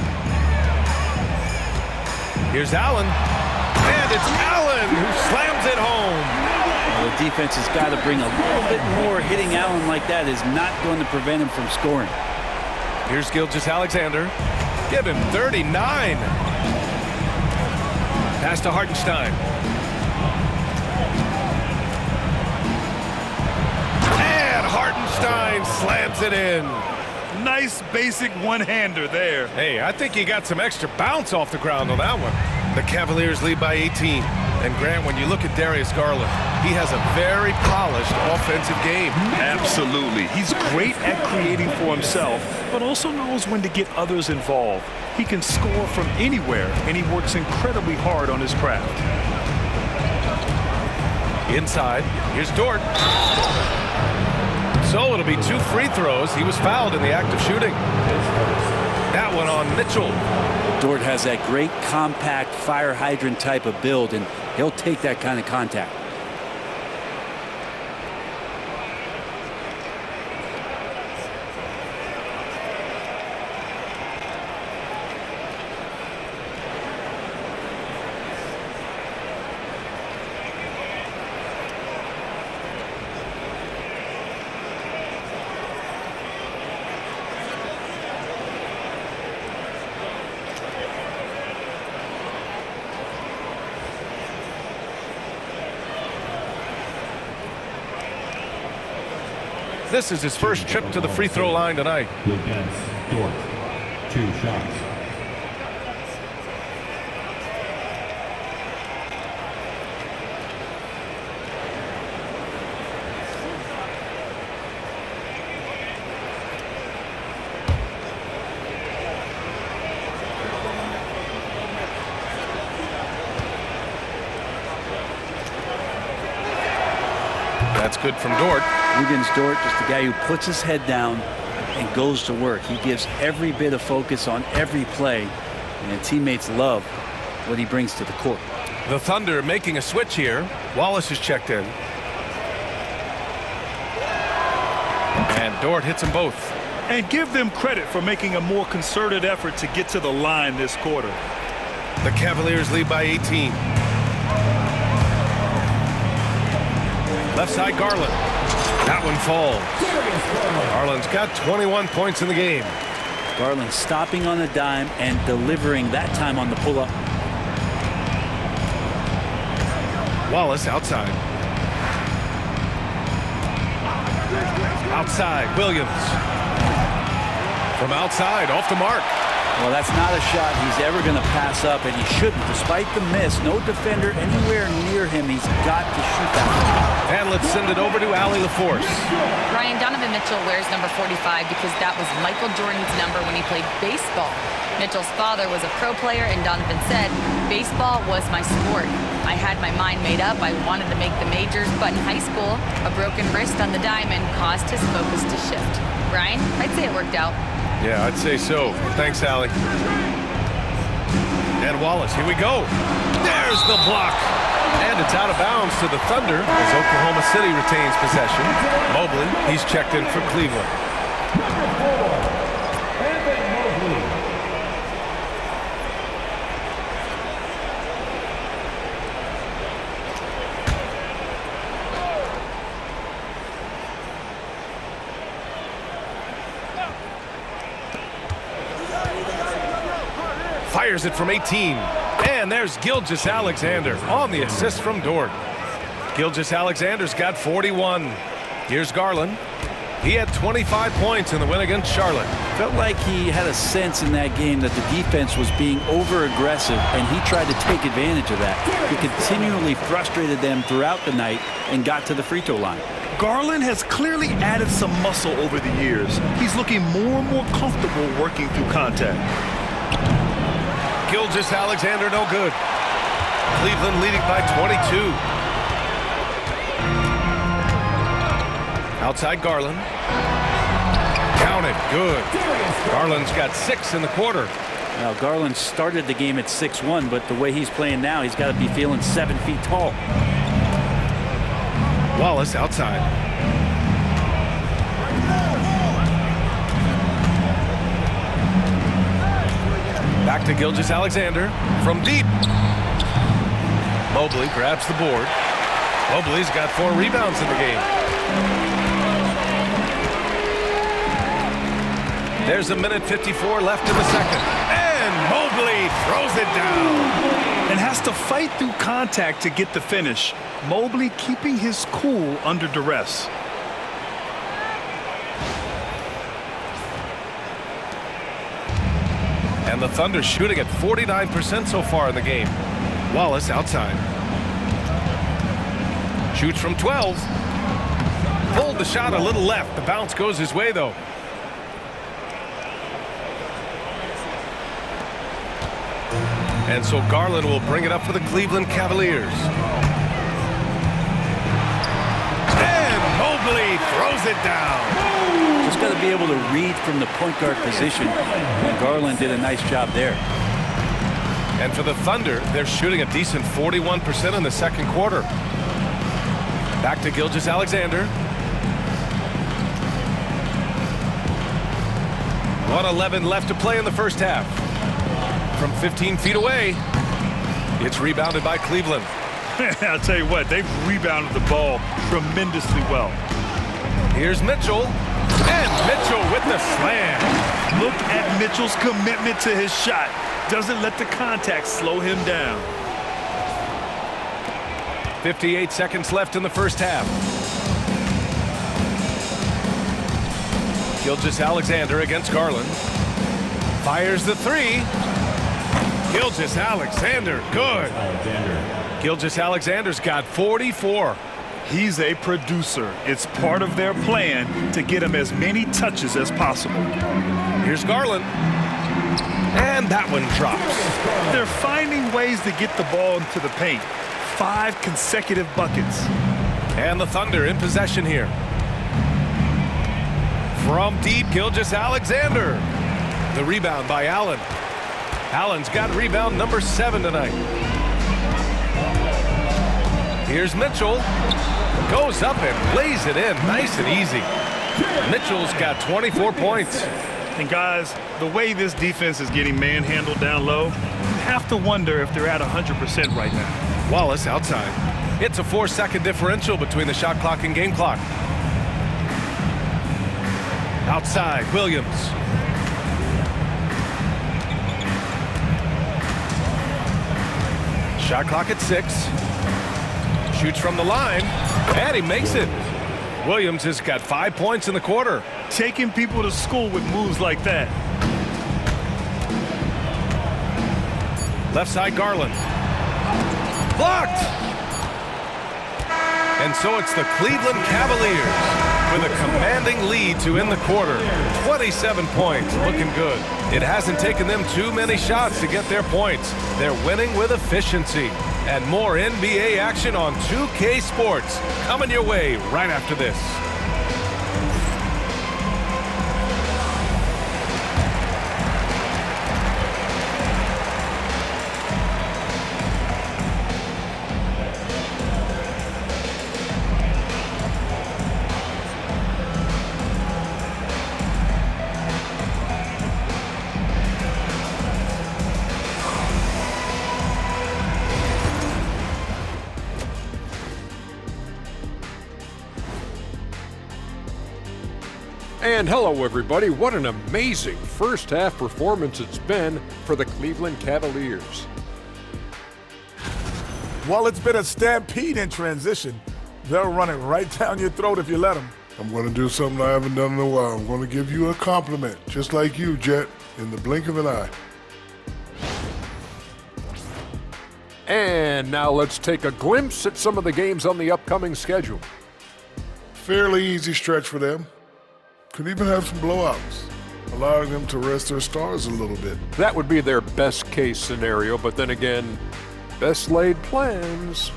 Here's Allen. And it's Allen who slams it home. Well, the defense has got to bring a little bit more. Hitting Allen like that is not going to prevent him from scoring. Here's Gilgeous-Alexander. Give him 39. Pass to Hartenstein. Hartenstein slams it in. Nice basic one-hander there. Hey, I think he got some extra bounce off the ground on that one. The Cavaliers lead by 18. And Grant, when you look at Darius Garland, he has a very polished offensive game. Absolutely. He's great at creating for himself, but also knows when to get others involved. He can score from anywhere, and he works incredibly hard on his craft. Inside, here's Dort. So it'll be 2 free throws. He was fouled in the act of shooting. That one on Mitchell. Dort has that great compact fire hydrant type of build, and he'll take that kind of contact. This is his first trip to the free throw line tonight. Against Dort. 2 shots. That's good from Dort. Wiggins Dort, just a guy who puts his head down and goes to work. He gives every bit of focus on every play, and the teammates love what he brings to the court. The Thunder making a switch here. Wallace is checked in. And Dort hits them both. And give them credit for making a more concerted effort to get to the line this quarter. The Cavaliers lead by 18. Left side, Garland. That one falls. Garland's got 21 points in the game. Garland stopping on the dime and delivering that time on the pull-up. Wallace outside. Outside, Williams. From outside, off the mark. Well, that's not a shot he's ever going to pass up, and he shouldn't. Despite the miss, no defender anywhere near him. He's got to shoot that one. And let's send it over to Allie LaForce. Ryan, Donovan Mitchell wears number 45 because that was Michael Jordan's number when he played baseball. Mitchell's father was a pro player, and Donovan said, baseball was my sport. I had my mind made up. I wanted to make the majors, but in high school, a broken wrist on the diamond caused his focus to shift. Brian, I'd say it worked out. Yeah, I'd say so. Thanks, Allie. And Wallace, here we go. There's the block. And it's out of bounds to the Thunder as Oklahoma City retains possession. Mobley, he's checked in for Cleveland. Fires it from 18. And there's Gilgeous-Alexander on the assist from Dort. Gilgeous-Alexander's got 41. Here's Garland. He had 25 points in the win against Charlotte. Felt like he had a sense in that game that the defense was being over-aggressive, and he tried to take advantage of that. He continually frustrated them throughout the night and got to the free throw line. Garland has clearly added some muscle over the years. He's looking more and more comfortable working through contact. Gilgeous-Alexander no good. Cleveland leading by 22. Outside Garland. Counted. Good. Garland's got 6 in the quarter. Now, Garland started the game at 6'1", but the way he's playing now, he's got to be feeling 7 feet tall. Wallace outside. Back to Gilgeous-Alexander from deep. Mobley grabs the board. Mobley's got 4 rebounds in the game. There's 1:54 left in the second. And Mobley throws it down. And has to fight through contact to get the finish. Mobley keeping his cool under duress. And the Thunder shooting at 49% so far in the game. Wallace outside. Shoots from 12. Pulled the shot a little left. The bounce goes his way, though. And so Garland will bring it up for the Cleveland Cavaliers. And Mobley throws it down. Just got to be able to read from the point guard position, and Garland did a nice job there. And for the Thunder, they're shooting a decent 41% in the second quarter. Back to Gilgeous-Alexander. 1:11 left to play in the first half. From 15 feet away, it's rebounded by Cleveland. I'll tell you what, they've rebounded the ball tremendously well. Here's Mitchell. And Mitchell with the slam. Look at Mitchell's commitment to his shot. Doesn't let the contact slow him down. 58 seconds left in the first half. Gilgeous-Alexander against Garland. Fires the 3. Gilgeous-Alexander, good. Gilgeous-Alexander's got 44. He's a producer. It's part of their plan to get him as many touches as possible. Here's Garland. And that one drops. They're finding ways to get the ball into the paint. 5 consecutive buckets. And the Thunder in possession here. From deep, Gilgeous-Alexander. The rebound by Allen. Allen's got rebound number 7 tonight. Here's Mitchell. Goes up and lays it in nice and easy. Mitchell's got 24 points. And guys, the way this defense is getting manhandled down low, you have to wonder if they're at 100% right now. Wallace outside. It's a 4-second differential between the shot clock and game clock. Outside, Williams. Shot clock at 6. Shoots from the line, and he makes it. Williams has got 5 points in the quarter. Taking people to school with moves like that. Left side, Garland. Blocked! And so it's the Cleveland Cavaliers with a commanding lead to end the quarter. 27 points, looking good. It hasn't taken them too many shots to get their points. They're winning with efficiency. And more NBA action on 2K Sports coming your way right after this. And hello, everybody. What an amazing first half performance it's been for the Cleveland Cavaliers. Well, it's been a stampede in transition. They'll run it right down your throat if you let them. I'm going to do something I haven't done in a while. I'm going to give you a compliment, just like you, Jet, in the blink of an eye. And now let's take a glimpse at some of the games on the upcoming schedule. Fairly easy stretch for them. Could even have some blowouts, allowing them to rest their stars a little bit. That would be their best case scenario, but then again, best laid plans.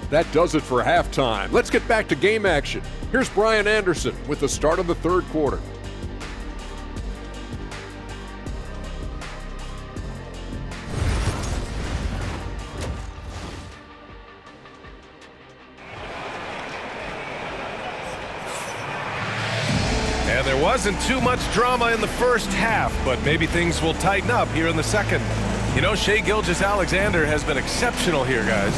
That does it for halftime. Let's get back to game action. Here's Brian Anderson with the start of the third quarter. And there wasn't too much drama in the first half, but maybe things will tighten up here in the second. You know, Shai Gilgeous-Alexander has been exceptional here, guys.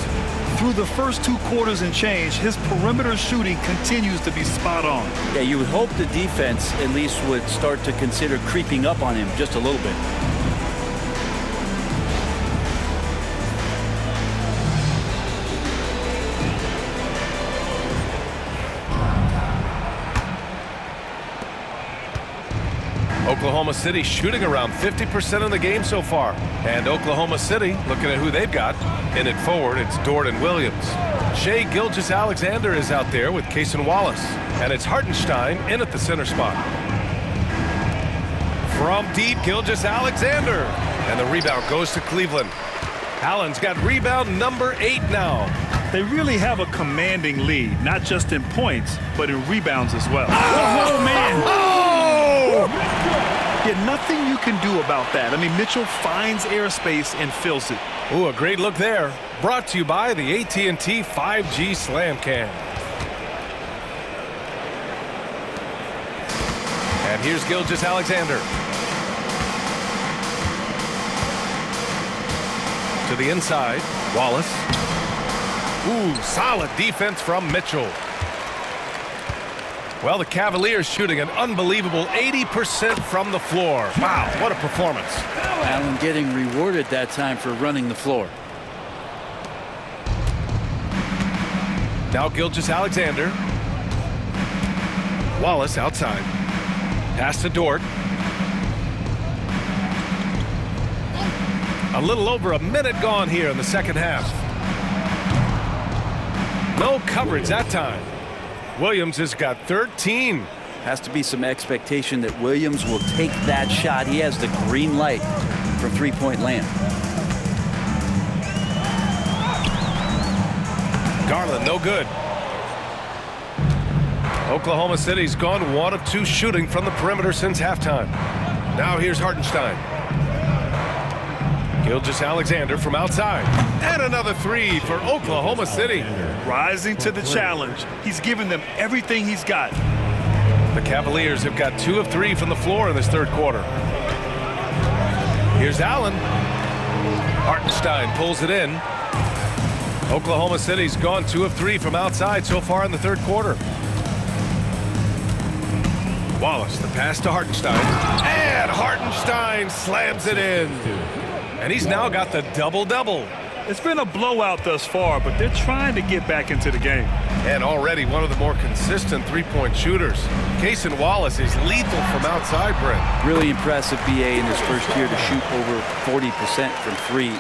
Through the first 2 quarters and change, his perimeter shooting continues to be spot on. Yeah, you would hope the defense at least would start to consider creeping up on him just a little bit. Oklahoma City shooting around 50% of the game so far. And Oklahoma City, looking at who they've got, in it forward, it's Dort and Williams. Shai Gilgeous-Alexander is out there with Cason Wallace. And it's Hartenstein in at the center spot. From deep, Gilgeous-Alexander. And the rebound goes to Cleveland. Allen's got rebound number 8 now. They really have a commanding lead, not just in points, but in rebounds as well. Oh, man! Oh! Yeah, nothing you can do about that. I mean, Mitchell finds airspace and fills it. Ooh, a great look there. Brought to you by the AT&T 5G Slam Cam. And here's Gilgeous-Alexander. To the inside, Wallace. Ooh, solid defense from Mitchell. Well, the Cavaliers shooting an unbelievable 80% from the floor. Wow, what a performance. Allen getting rewarded that time for running the floor. Now Gilgeous-Alexander. Wallace outside. Pass to Dort. A little over a minute gone here in the second half. No coverage that time. Williams has got 13. Has to be some expectation that Williams will take that shot. He has the green light for three-point land. Garland, no good. Oklahoma City's gone 1 of 2 shooting from the perimeter since halftime. Now here's Hartenstein. Gilgeous-Alexander from outside. And another 3 for Oklahoma City. Rising to the challenge. He's given them everything he's got. The Cavaliers have got 2 of 3 from the floor in this third quarter. Here's Allen. Hartenstein pulls it in. Oklahoma City's gone 2 of 3 from outside so far in the third quarter. Wallace, the pass to Hartenstein. And Hartenstein slams it in. And he's now got the double-double. It's been a blowout thus far, but they're trying to get back into the game. And already one of the more consistent three-point shooters. Cason Wallace is lethal from outside, Brent. Really impressive BA in his first year to shoot over 40% from 3.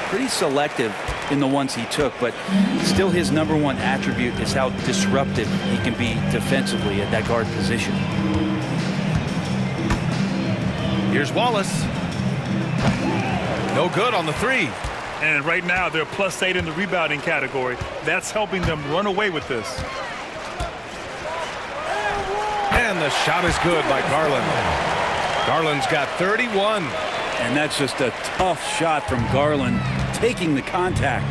Pretty selective in the ones he took, but still his number 1 attribute is how disruptive he can be defensively at that guard position. Here's Wallace. No good on the 3. And right now they're +8 in the rebounding category. That's helping them run away with this. And the shot is good by Garland. Garland's got 31. And that's just a tough shot from Garland, taking the contact.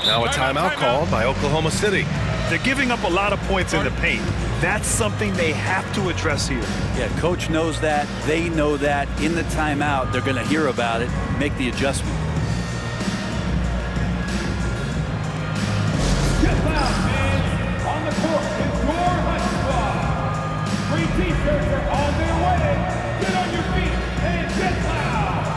Now a timeout called by Oklahoma City. They're giving up a lot of points in the paint. That's something they have to address here. Yeah, coach knows that. They know that. In the timeout, they're going to hear about it, make the adjustment. Step out, man. On the court is your hot squad. T-shirts are on their way. Get on your feet and get loud.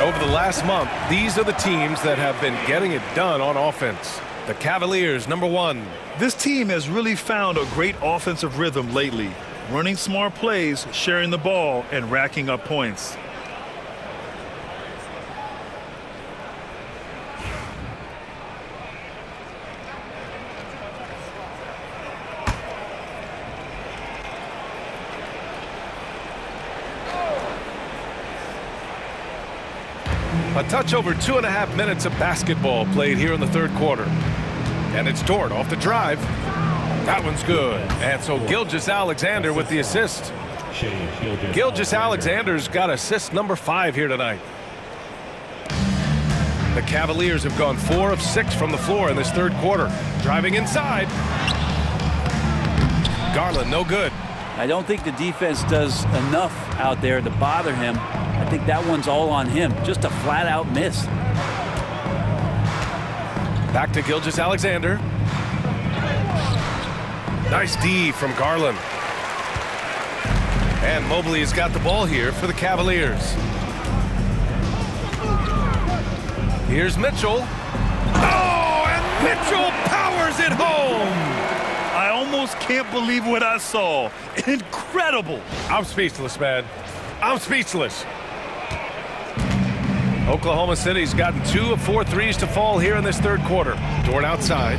Over the last month, these are the teams that have been getting it done on offense. The Cavaliers, number 1. This team has really found a great offensive rhythm lately, running smart plays, sharing the ball, and racking up points. A touch over 2.5 minutes of basketball played here in the third quarter. And it's Dort off the drive. That one's good. And so Gilgeous-Alexander with the assist. Gilgeous-Alexander's got assist number 5 here tonight. The Cavaliers have gone 4 of 6 from the floor in this third quarter. Driving inside. Garland, no good. I don't think the defense does enough out there to bother him. I think that one's all on him. Just a flat-out miss. Back to Gilgeous-Alexander. Nice D from Garland. And Mobley's got the ball here for the Cavaliers. Here's Mitchell. Oh, and Mitchell powers it home. I almost can't believe what I saw. Incredible. I'm speechless, man. I'm speechless. Oklahoma City's gotten 2 of 4 threes to fall here in this third quarter. Dort outside.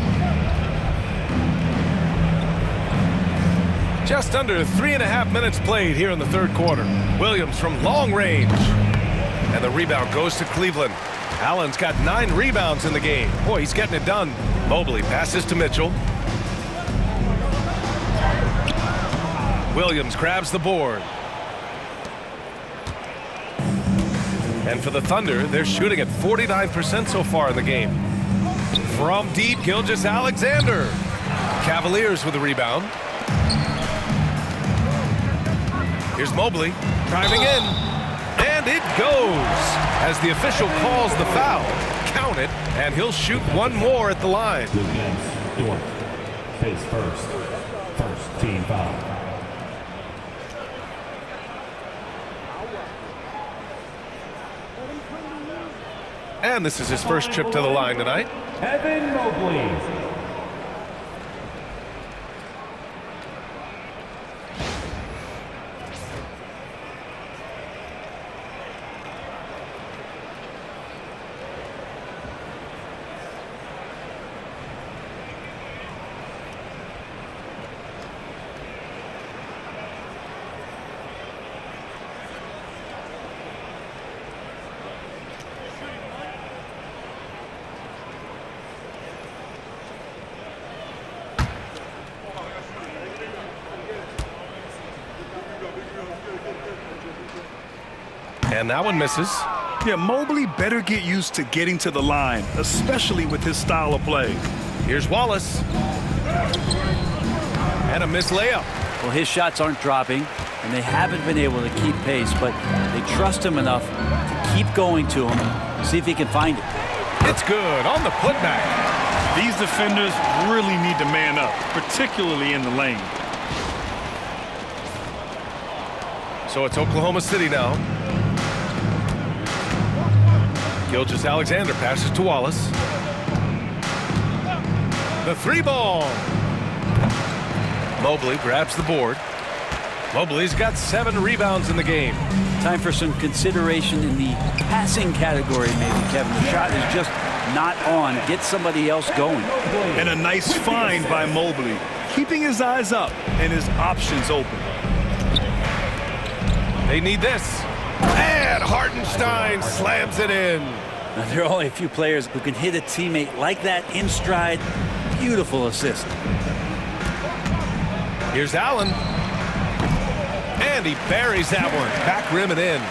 Just under 3.5 minutes played here in the third quarter. Williams from long range. And the rebound goes to Cleveland. Allen's got 9 rebounds in the game. Boy, he's getting it done. Mobley passes to Mitchell. Williams grabs the board. And for the Thunder, they're shooting at 49% so far in the game. From deep, Gilgeous-Alexander. Cavaliers with the rebound. Here's Mobley driving in. And it goes as the official calls the foul. Count it, and he'll shoot one more at the line. Dort, face first. First team foul. And this is his first trip to the line tonight. Evan Mobley. And that one misses. Yeah, Mobley better get used to getting to the line, especially with his style of play. Here's Wallace. And a missed layup. Well, his shots aren't dropping, and they haven't been able to keep pace, but they trust him enough to keep going to him, see if he can find it. It's good on the putback. These defenders really need to man up, particularly in the lane. So it's Oklahoma City now. Gilgeous-Alexander passes to Wallace. The 3-ball. Mobley grabs the board. Mobley's got 7 rebounds in the game. Time for some consideration in the passing category, maybe, Kevin. The shot is just not on. Get somebody else going. And a nice find by Mobley, keeping his eyes up and his options open. They need this. And Hartenstein slams it in. Now, there are only a few players who can hit a teammate like that in stride. Beautiful assist. Here's Allen. And he buries that one. Back rim and in.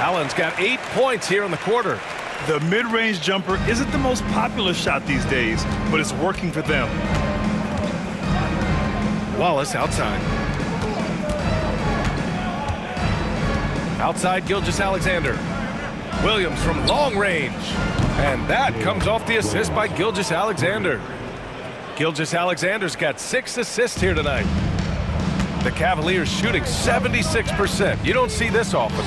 Allen's got 8 points here in the quarter. The mid-range jumper isn't the most popular shot these days, but it's working for them. Wallace outside. Outside Gilgeous-Alexander. Williams from long range. And that comes off the assist by Gilgeous-Alexander. Gilgeous-Alexander's got 6 assists here tonight. The Cavaliers shooting 76%. You don't see this often.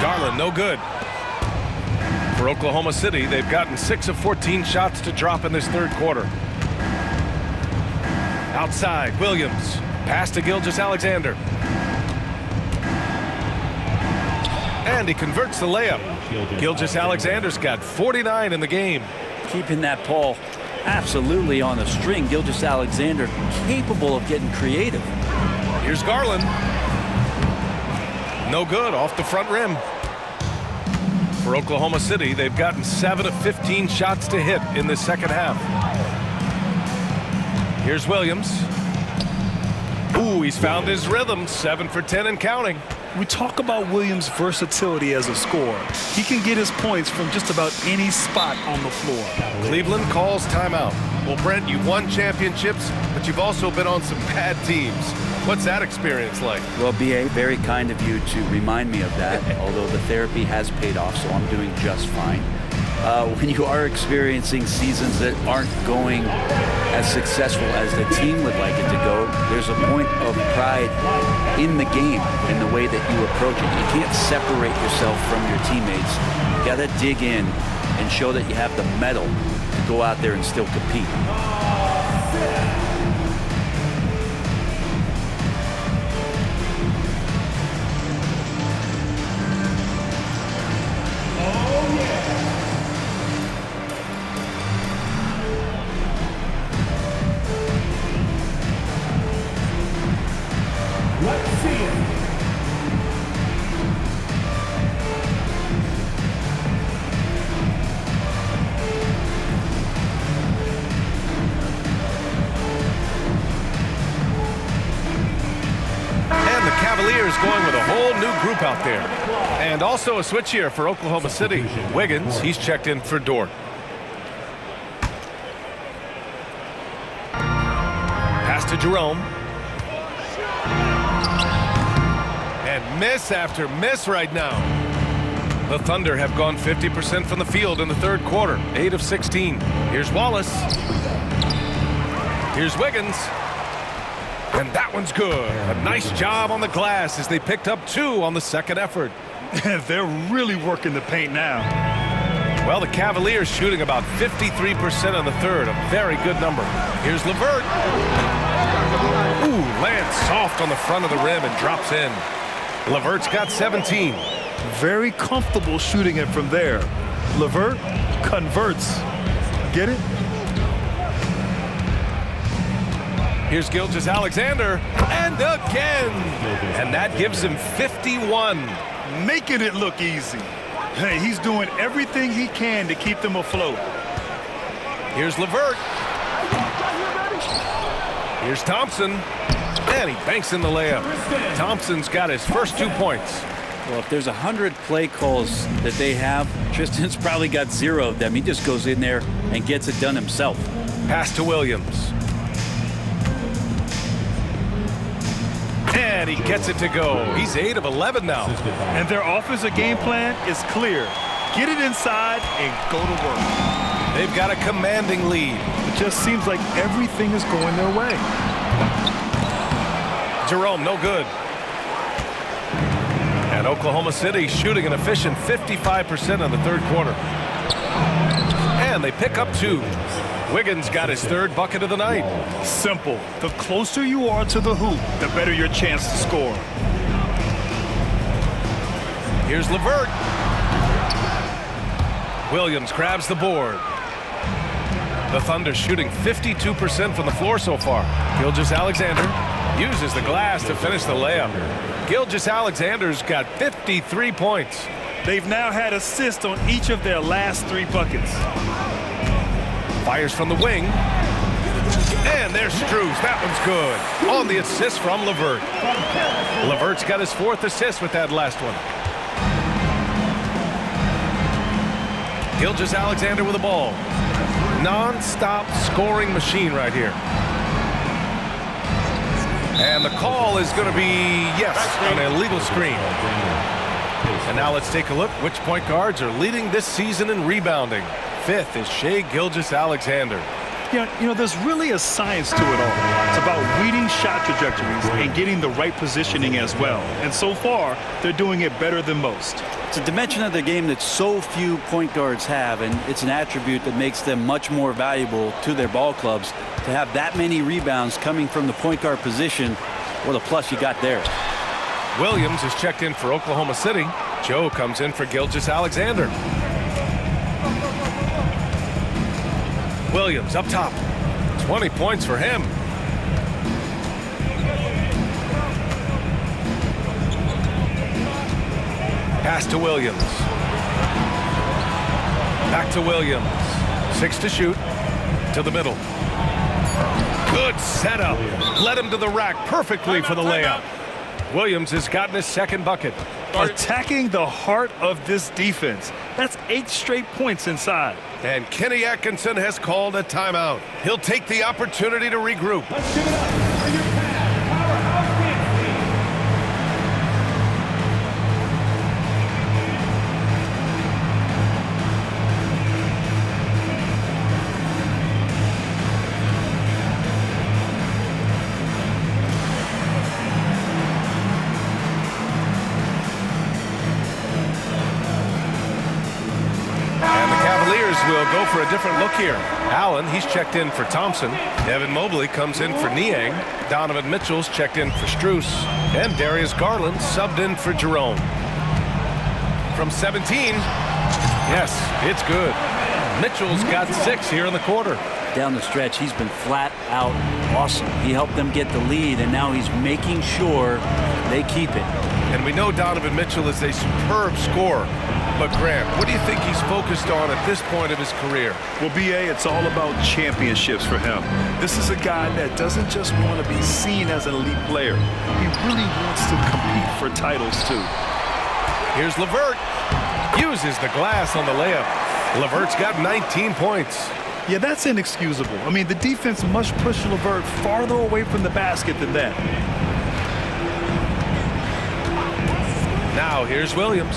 Garland, no good. For Oklahoma City, they've gotten 6 of 14 shots to drop in this third quarter. Outside, Williams. Pass to Gilgeous-Alexander. And he converts the layup. Gilgeous-Alexander's got 49 in the game. Keeping that ball absolutely on the string. Gilgeous-Alexander capable of getting creative. Here's Garland. No good, off the front rim. For Oklahoma City, they've gotten 7 of 15 shots to hit in the second half. Here's Williams. Ooh, he's found his rhythm. 7 for 10 and counting. We talk about Williams' versatility as a scorer. He can get his points from just about any spot on the floor. Cleveland calls timeout. Well, Brent, you've won championships, but you've also been on some bad teams. What's that experience like? Well, B.A., very kind of you to remind me of that, although the therapy has paid off, so I'm doing just fine. When you are experiencing seasons that aren't going as successful as the team would like it to go, there's a point of pride in the game and the way that you approach it. You can't separate yourself from your teammates. You got to dig in and show that you have the mettle to go out there and still compete. Cavaliers going with a whole new group out there. And also a switch here for Oklahoma City. Wiggins, he's checked in for Dort. Pass to Jerome. And miss after miss right now. The Thunder have gone 50% from the field in the third quarter. 8 of 16. Here's Wallace. Here's Wiggins. And that one's good. A nice job on the glass as they picked up 2 on the second effort. They're really working the paint now. Well, the Cavaliers shooting about 53% in the third. A very good number. Here's LeVert. Ooh, lands soft on the front of the rim and drops in. LeVert's got 17. Very comfortable shooting it from there. LeVert converts. Get it? Here's Gilgeous-Alexander, and again. And that gives him 51. Making it look easy. Hey, he's doing everything he can to keep them afloat. Here's LeVert. Here's Thompson. And he banks in the layup. Thompson's got his first 2 points. Well, if there's 100 play calls that they have, Tristan's probably got 0 of them. He just goes in there and gets it done himself. Pass to Williams. And he gets it to go. He's 8 of 11 now. And their offensive game plan is clear. Get it inside and go to work. They've got a commanding lead. It just seems like everything is going their way. Jerome, no good. And Oklahoma City shooting an efficient 55% in the third quarter. And they pick up 2. Wiggins got his 3rd bucket of the night. Simple. The closer you are to the hoop, the better your chance to score. Here's LeVert. Williams grabs the board. The Thunder shooting 52% from the floor so far. Gilgeous-Alexander uses the glass to finish the layup. Gilgeous-Alexander's got 53 points. They've now had assists on each of their last 3 buckets. Fires from the wing. And there's Strus. That one's good. On the assist from LeVert. LeVert's got his 4th assist with that last one. Gilgeous-Alexander with the ball. Non-stop scoring machine right here. And the call is going to be, yes, an illegal screen. And now let's take a look which point guards are leading this season in rebounding. 5th is Shai Gilgeous-Alexander. You know, there's really a science to it all. It's about reading shot trajectories and getting the right positioning as well. And so far, they're doing it better than most. It's a dimension of the game that so few point guards have, and it's an attribute that makes them much more valuable to their ball clubs. To have that many rebounds coming from the point guard position, what a plus you got there. Williams is checked in for Oklahoma City. Joe comes in for Gilgeous-Alexander. Williams up top. 20 points for him. Pass to Williams. Back to Williams. 6 to shoot. To the middle. Good setup. Led him to the rack perfectly for the layup. Williams has gotten his 2nd bucket. Attacking the heart of this defense. That's 8 straight points inside. And Kenny Atkinson has called a timeout. He'll take the opportunity to regroup. Let's give it up for your powerhouse dance. Will go for a different look here. Allen, he's checked in for Thompson. Evan Mobley comes in for Niang. Donovan Mitchell's checked in for Strus. And Darius Garland subbed in for Jerome. From 17, yes, it's good. Mitchell's got 6 here in the quarter. Down the stretch, he's been flat out awesome. He helped them get the lead, and now he's making sure they keep it. And we know Donovan Mitchell is a superb scorer. But Grant, what do you think he's focused on at this point of his career? Well, B.A., it's all about championships for him. This is a guy that doesn't just want to be seen as an elite player. He really wants to compete for titles, too. Here's LeVert. Uses the glass on the layup. LeVert's got 19 points. Yeah, that's inexcusable. I mean, the defense must push LeVert farther away from the basket than that. Now here's Williams.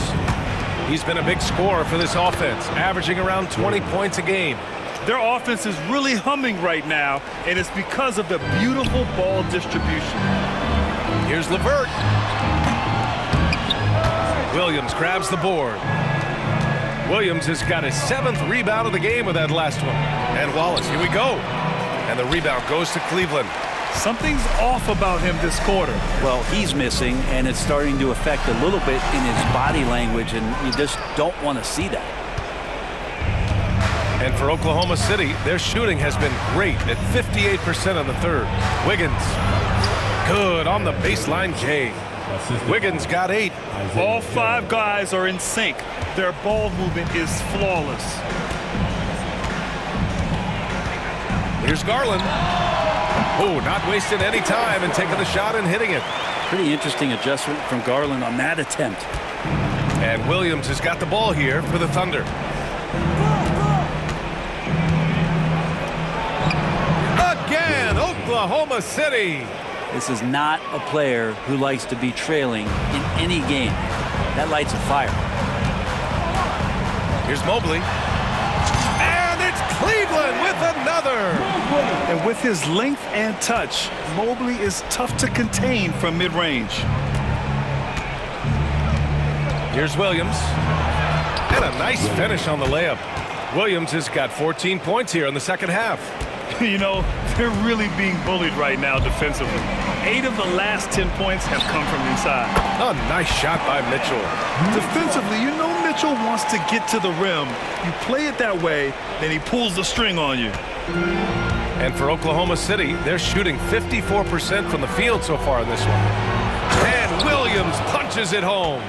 He's been a big scorer for this offense, averaging around 20 points a game. Their offense is really humming right now, and it's because of the beautiful ball distribution. Here's LeVert. Williams grabs the board. Williams has got his 7th rebound of the game with that last one. And Wallace, here we go. And the rebound goes to Cleveland. Something's off about him this quarter. Well, he's missing, and it's starting to affect a little bit in his body language, and you just don't want to see that. And for Oklahoma City, their shooting has been great at 58% in the third. Wiggins, good on the baseline J. Wiggins got 8. All 5 guys are in sync. Their ball movement is flawless. Here's Garland. Oh, not wasting any time and taking the shot and hitting it. Pretty interesting adjustment from Garland on that attempt. And Williams has got the ball here for the Thunder. Again, Oklahoma City. This is not a player who likes to be trailing in any game. That lights a fire. Here's Mobley. And it's And with his length and touch, Mobley is tough to contain from mid-range. Here's Williams. And a nice finish on the layup. Williams has got 14 points here in the second half. You know, they're really being bullied right now defensively. 8 of the last 10 points have come from inside. A nice shot by Mitchell. Defensively, you know Mitchell wants to get to the rim. You play it that way, then he pulls the string on you. And for Oklahoma City, they're shooting 54% from the field so far in this one. And Williams punches it home.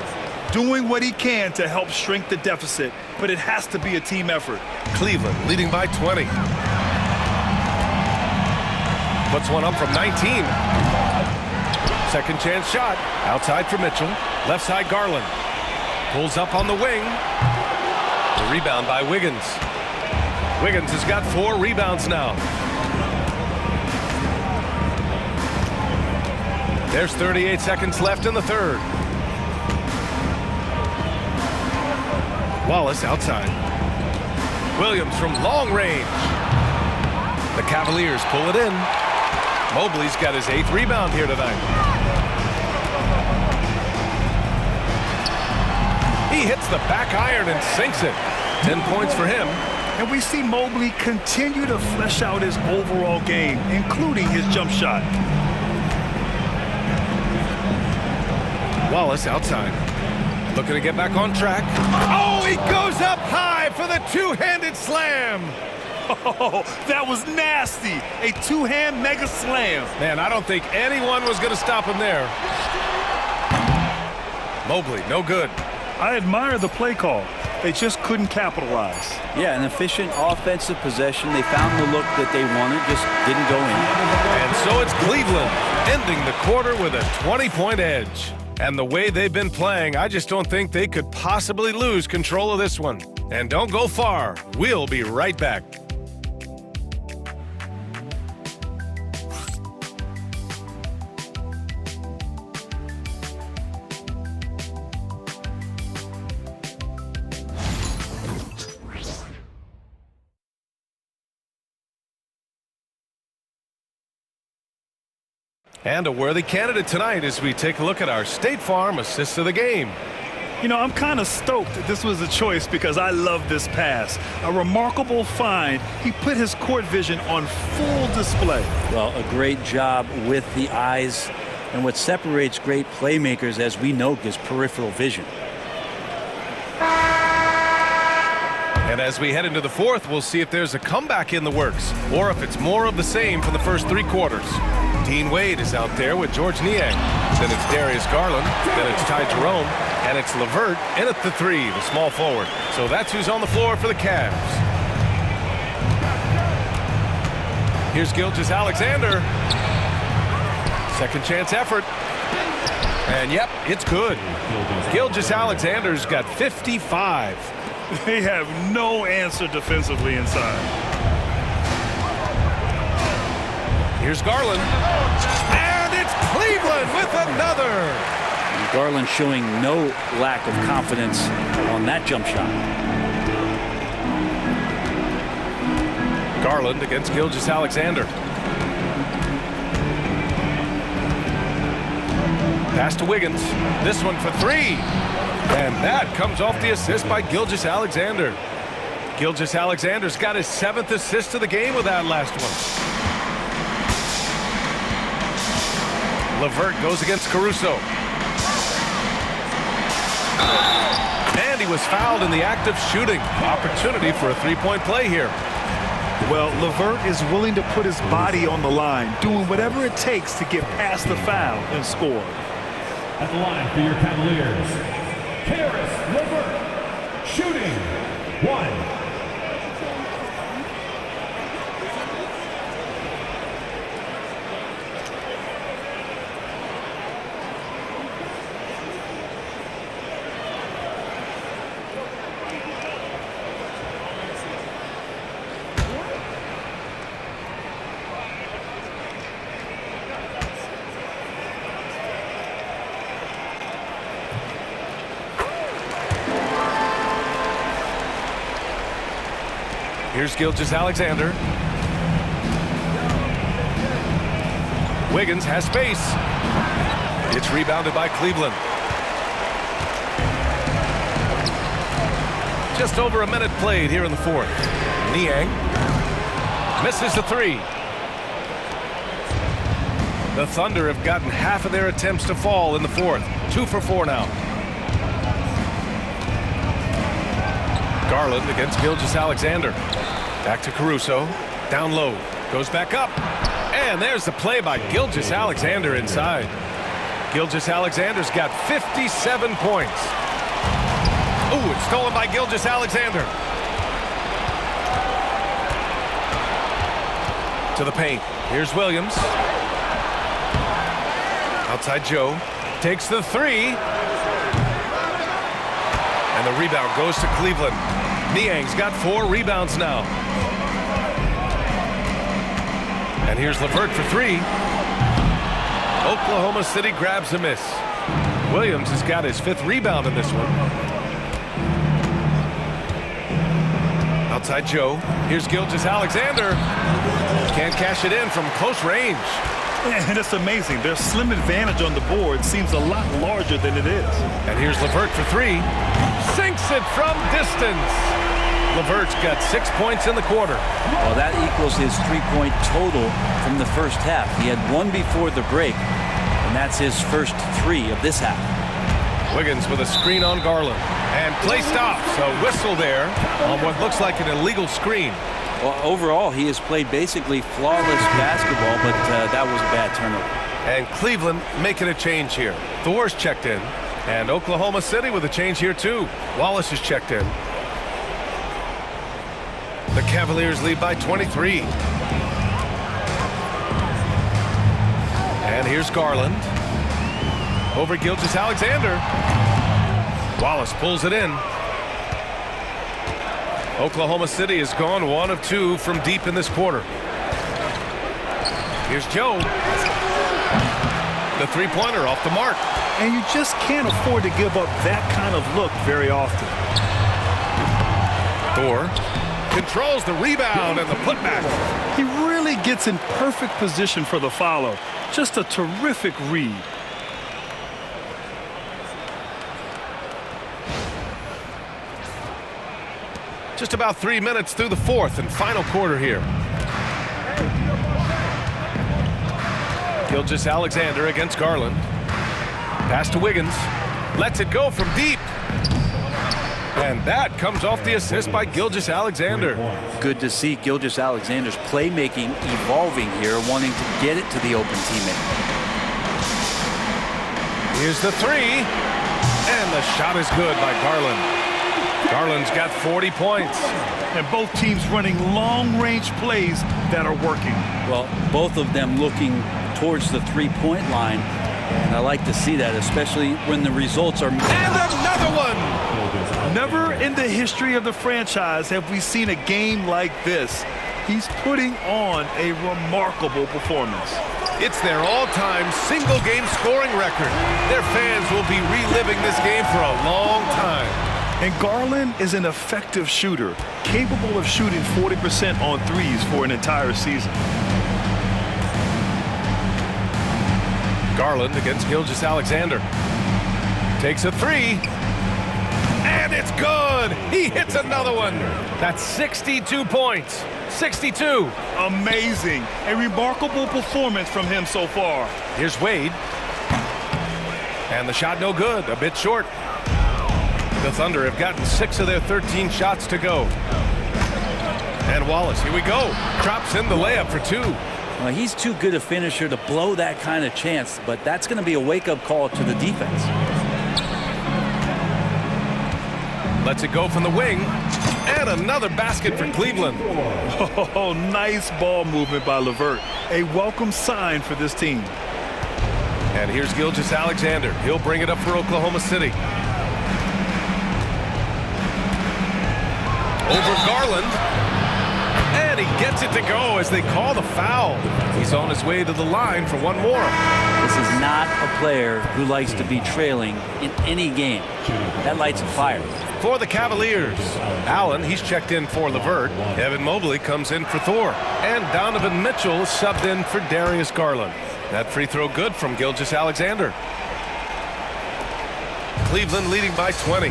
Doing what he can to help shrink the deficit, but it has to be a team effort. Cleveland leading by 20. Puts one up from 19. Second chance shot. Outside for Mitchell. Left side Garland. Pulls up on the wing. The rebound by Wiggins. Wiggins has got 4 rebounds now. There's 38 seconds left in the third. Wallace outside. Williams from long range. The Cavaliers pull it in. Mobley's got his 8th rebound here tonight. He hits the back iron and sinks it. 10 points for him. And we see Mobley continue to flesh out his overall game, including his jump shot. Wallace outside. Looking to get back on track. Oh, he goes up high for the two-handed slam. Oh, that was nasty. A two-hand mega slam. Man, I don't think anyone was going to stop him there. Mobley, no good. I admire the play call. They just couldn't capitalize. Yeah, an efficient offensive possession. They found the look that they wanted, just didn't go in. And so it's Cleveland ending the quarter with a 20-point edge. And the way they've been playing, I just don't think they could possibly lose control of this one. And don't go far. We'll be right back. And a worthy candidate tonight as we take a look at our State Farm assist of the game. You know, I'm kind of stoked that this was a choice because I love this pass. A remarkable find. He put his court vision on full display. Well, a great job with the eyes. And what separates great playmakers, as we know, is peripheral vision. And as we head into the fourth, we'll see if there's a comeback in the works or if it's more of the same from the first 3 quarters. Dean Wade is out there with George Niang. Then it's Darius Garland. Then it's Ty Jerome. And it's LeVert in at the 3, the small forward. So that's who's on the floor for the Cavs. Here's Gilgeous-Alexander. Second chance effort. And yep, it's good. Gilgeous-Alexander's got 55. They have no answer defensively inside. Here's Garland. And it's Cleveland with another. And Garland showing no lack of confidence on that jump shot. Garland against Gilgeous-Alexander. Pass to Wiggins. This one for 3. And that comes off the assist by Gilgeous-Alexander. Gilgeous-Alexander's got his 7th assist of the game with that last one. LeVert goes against Caruso. And he was fouled in the act of shooting. Opportunity for a 3-point play here. Well, LeVert is willing to put his body on the line, doing whatever it takes to get past the foul and score. At the line for your Cavaliers, Karis LeVert, shooting 1. Here's Gilgeous-Alexander. Wiggins has space. It's rebounded by Cleveland. Just over a minute played here in the fourth. Niang misses the three. The Thunder have gotten half of their attempts to fall in the fourth. 2 for 4 now. Garland against Gilgeous-Alexander. Back to Caruso. Down low. Goes back up. And there's the play by Gilgeous-Alexander inside. Gilgeous-Alexander's got 57 points. Ooh, it's stolen by Gilgeous-Alexander. To the paint. Here's Williams. Outside Joe. Takes the three. And the rebound goes to Cleveland. Niang's got 4 rebounds now. And here's LeVert for 3. Oklahoma City grabs a miss. Williams has got his 5th rebound in this one. Outside Joe. Here's Gilgeous-Alexander. Can't cash it in from close range. And it's amazing. Their slim advantage on the board seems a lot larger than it is. And here's LeVert for 3. Sinks it from distance. LeVert's got 6 points in the quarter. Well, that equals his 3-point total from the first half. He had 1 before the break, and that's his first 3 of this half. Wiggins with a screen on Garland. And play stops. A whistle there on what looks like an illegal screen. Well, overall, he has played basically flawless basketball, but that was a bad turnover. And Cleveland making a change here. Thor's checked in. And Oklahoma City with a change here, too. Wallace is checked in. The Cavaliers lead by 23. And here's Garland. Over Gilgeous-Alexander. Wallace pulls it in. Oklahoma City has gone 1 of 2 from deep in this quarter. Here's Joe. The three-pointer off the mark. And you just can't afford to give up that kind of look very often. Thor controls the rebound and the putback. He really gets in perfect position for the follow. Just a terrific read. Just about 3 minutes through the fourth and final quarter here. Gilgeous-Alexander against Garland. Pass to Wiggins. Lets it go from deep. And that comes off the assist by Gilgeous-Alexander. Good to see Gilgeous-Alexander's playmaking evolving here, wanting to get it to the open teammate. Here's the three. And the shot is good by Garland. Garland's got 40 points. And both teams running long-range plays that are working. Well, both of them looking towards the three-point line. And I like to see that, especially when the results are... And another one! Never in the history of the franchise have we seen a game like this. He's putting on a remarkable performance. It's their all-time single-game scoring record. Their fans will be reliving this game for a long time. And Garland is an effective shooter, capable of shooting 40% on threes for an entire season. Garland against Gilgeous-Alexander. Takes a three. And it's good. He hits another one. That's 62 points. 62. Amazing. A remarkable performance from him so far. Here's Wade. And the shot no good. A bit short. The Thunder have gotten 6 of their 13 shots to go. And Wallace, here we go. Drops in the layup for 2. Well, he's too good a finisher to blow that kind of chance, but that's going to be a wake-up call to the defense. Lets it go from the wing. And another basket for Cleveland. Oh, nice ball movement by LeVert. A welcome sign for this team. And here's Gilgeous-Alexander. He'll bring it up for Oklahoma City. Over Garland. And he gets it to go as they call the foul. He's on his way to the line for one more. This is not a player who likes to be trailing in any game. That lights a fire. For the Cavaliers, Allen, he's checked in for LeVert. Evan Mobley comes in for Thor. And Donovan Mitchell is subbed in for Darius Garland. That free throw good from Gilgeous-Alexander. Cleveland leading by 20.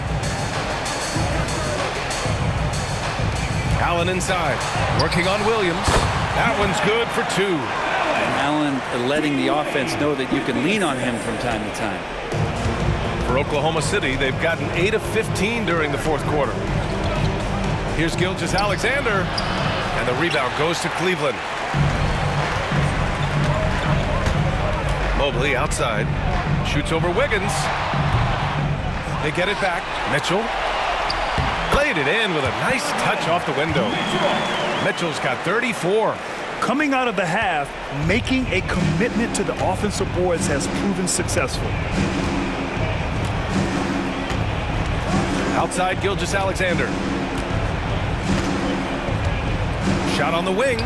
Allen inside, working on Williams. That one's good for 2. And Allen letting the offense know that you can lean on him from time to time. For Oklahoma City, they've gotten 8 of 15 during the fourth quarter. Here's Gilgeous-Alexander, and the rebound goes to Cleveland. Mobley outside, shoots over Wiggins. They get it back. Mitchell played it in with a nice touch off the window. Mitchell's got 34. Coming out of the half, making a commitment to the offensive boards has proven successful. Outside Gilgeous-Alexander. Shot on the wing.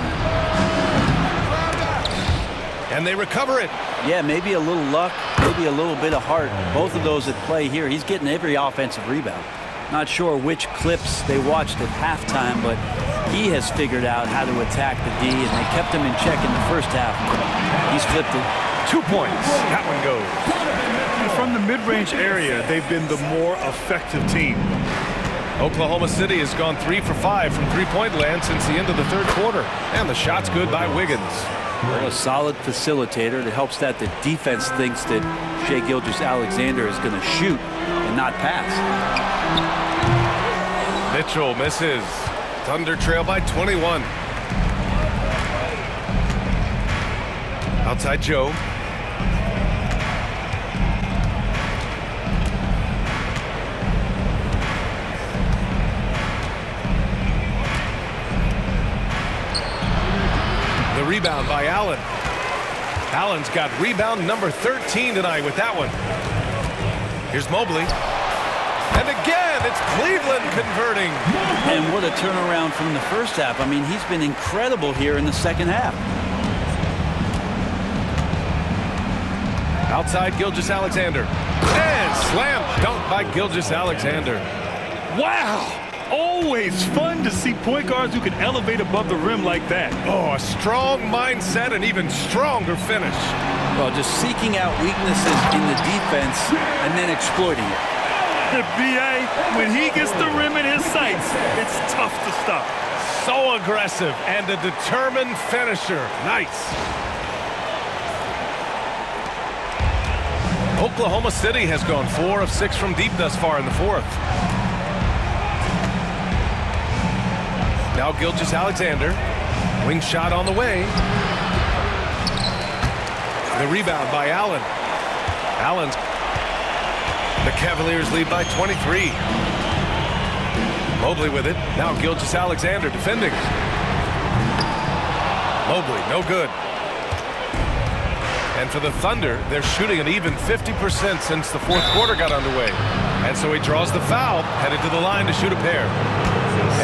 And they recover it. Yeah, maybe a little luck, maybe a little bit of heart. Both of those at play here. He's getting every offensive rebound. Not sure which clips they watched at halftime, but he has figured out how to attack the D, and they kept him in check in the first half. He's flipped it. 2 points. That one goes. From the mid-range area, they've been the more effective team. Oklahoma City has gone 3 for 5 from three-point land since the end of the third quarter. And the shot's good by Wiggins. Well, a solid facilitator that helps that the defense thinks that Shai Gilgeous-Alexander is going to shoot and not pass. Mitchell misses. Thunder trail by 21. Outside Joe. The rebound by Allen. Allen's got rebound number 13 tonight with that one. Here's Mobley. And again, it's Cleveland converting. And what a turnaround from the first half. I mean, he's been incredible here in the second half. Outside Gilgeous-Alexander. And slam dunk by Gilgeous-Alexander. Wow! Always fun to see point guards who can elevate above the rim like that. Oh, a strong mindset and even stronger finish. Well, just seeking out weaknesses in the defense and then exploiting it. B.A., when he gets the rim in his sights, it's tough to stop. So aggressive and a determined finisher. Nice. Oklahoma City has gone 4 of 6 from deep thus far in the fourth. Now Gilgeous-Alexander. Wing shot on the way. The rebound by Allen. Allen's. The Cavaliers lead by 23. Mobley with it. Now Gilgeous-Alexander defending. Mobley, no good. And for the Thunder, they're shooting an even 50% since the fourth quarter got underway. And so he draws the foul, headed to the line to shoot a pair.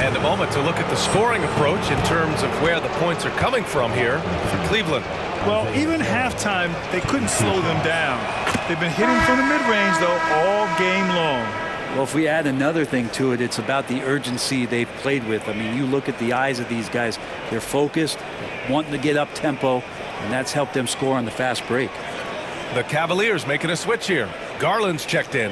And a moment to look at the scoring approach in terms of where the points are coming from here for Cleveland. Well, even halftime, they couldn't slow them down. They've been hitting from the mid-range, though, all game long. Well, if we add another thing to it, it's about the urgency they've played with. I mean, you look at the eyes of these guys. They're focused, wanting to get up tempo, and that's helped them score on the fast break. The Cavaliers making a switch here. Garland's checked in.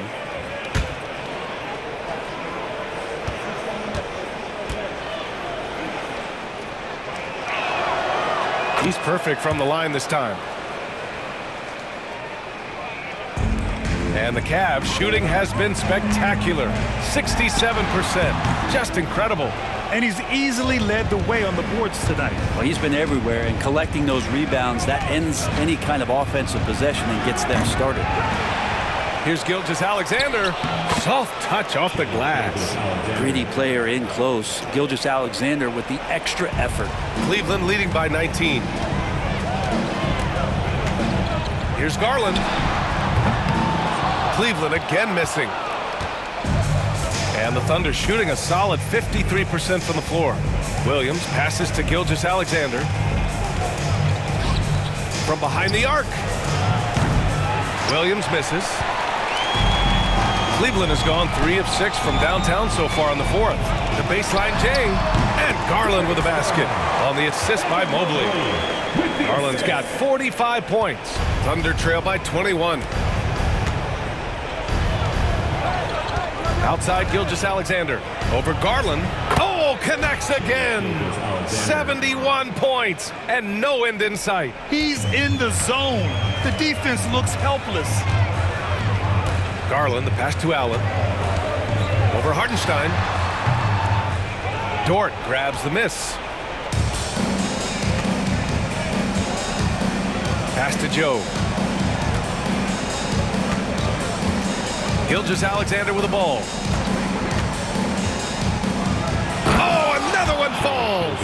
He's perfect from the line this time. And the Cavs shooting has been spectacular. 67%. Just incredible. And he's easily led the way on the boards tonight. Well, he's been everywhere, and collecting those rebounds, that ends any kind of offensive possession and gets them started. Here's Gilgeous-Alexander. Soft touch off the glass. Gritty player in close. Gilgeous-Alexander with the extra effort. Cleveland leading by 19. Here's Garland. Cleveland again missing. And the Thunder shooting a solid 53% from the floor. Williams passes to Gilgeous-Alexander. From behind the arc. Williams misses. Cleveland has gone 3 of 6 from downtown so far in the fourth. The baseline J. And Garland with a basket on the assist by Mobley. Garland's got 45 points. Thunder trail by 21. Outside Gilgeous-Alexander. Over Garland. Oh, connects again. 71 points and no end in sight. He's in the zone. The defense looks helpless. Garland, the pass to Allen. Over Hartenstein. Dort grabs the miss. Pass to Joe. Gilgeous-Alexander with the ball. Oh, another one falls.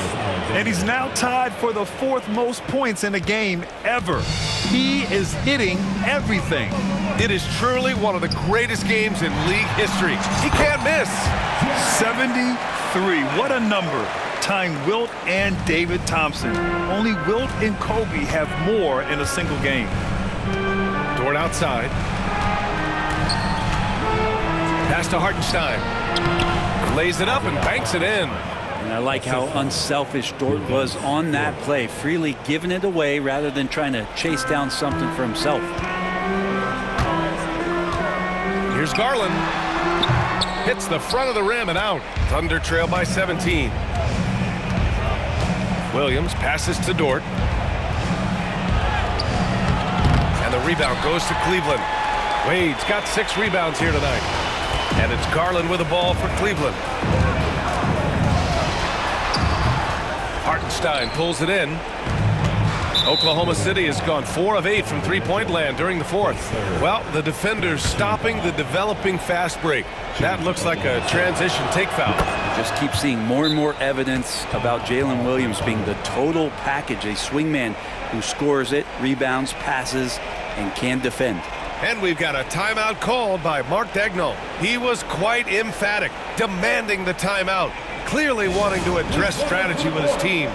And he's now tied for the 4th most points in a game ever. He is hitting everything. It is truly one of the greatest games in league history. He can't miss. 73. What a number. Tying Wilt and David Thompson. Only Wilt and Kobe have more in a single game. Dort outside. Pass to Hartenstein. Lays it up and banks it in. And I like how unselfish Dort was on that play, freely giving it away rather than trying to chase down something for himself. Here's Garland. Hits the front of the rim and out. Thunder trail by 17. Williams passes to Dort. And the rebound goes to Cleveland. Wade's got 6 rebounds here tonight. And it's Garland with the ball for Cleveland. Hartenstein pulls it in. Oklahoma City has gone 4 of 8 from three-point land during the 4th. Well, the defenders stopping the developing fast break. That looks like a transition take foul. Just keep seeing more and more evidence about Jalen Williams being the total package, a swingman who scores it, rebounds, passes, and can defend. And we've got a timeout called by Mark Daigneault. He was quite emphatic, demanding the timeout, clearly wanting to address strategy with his team.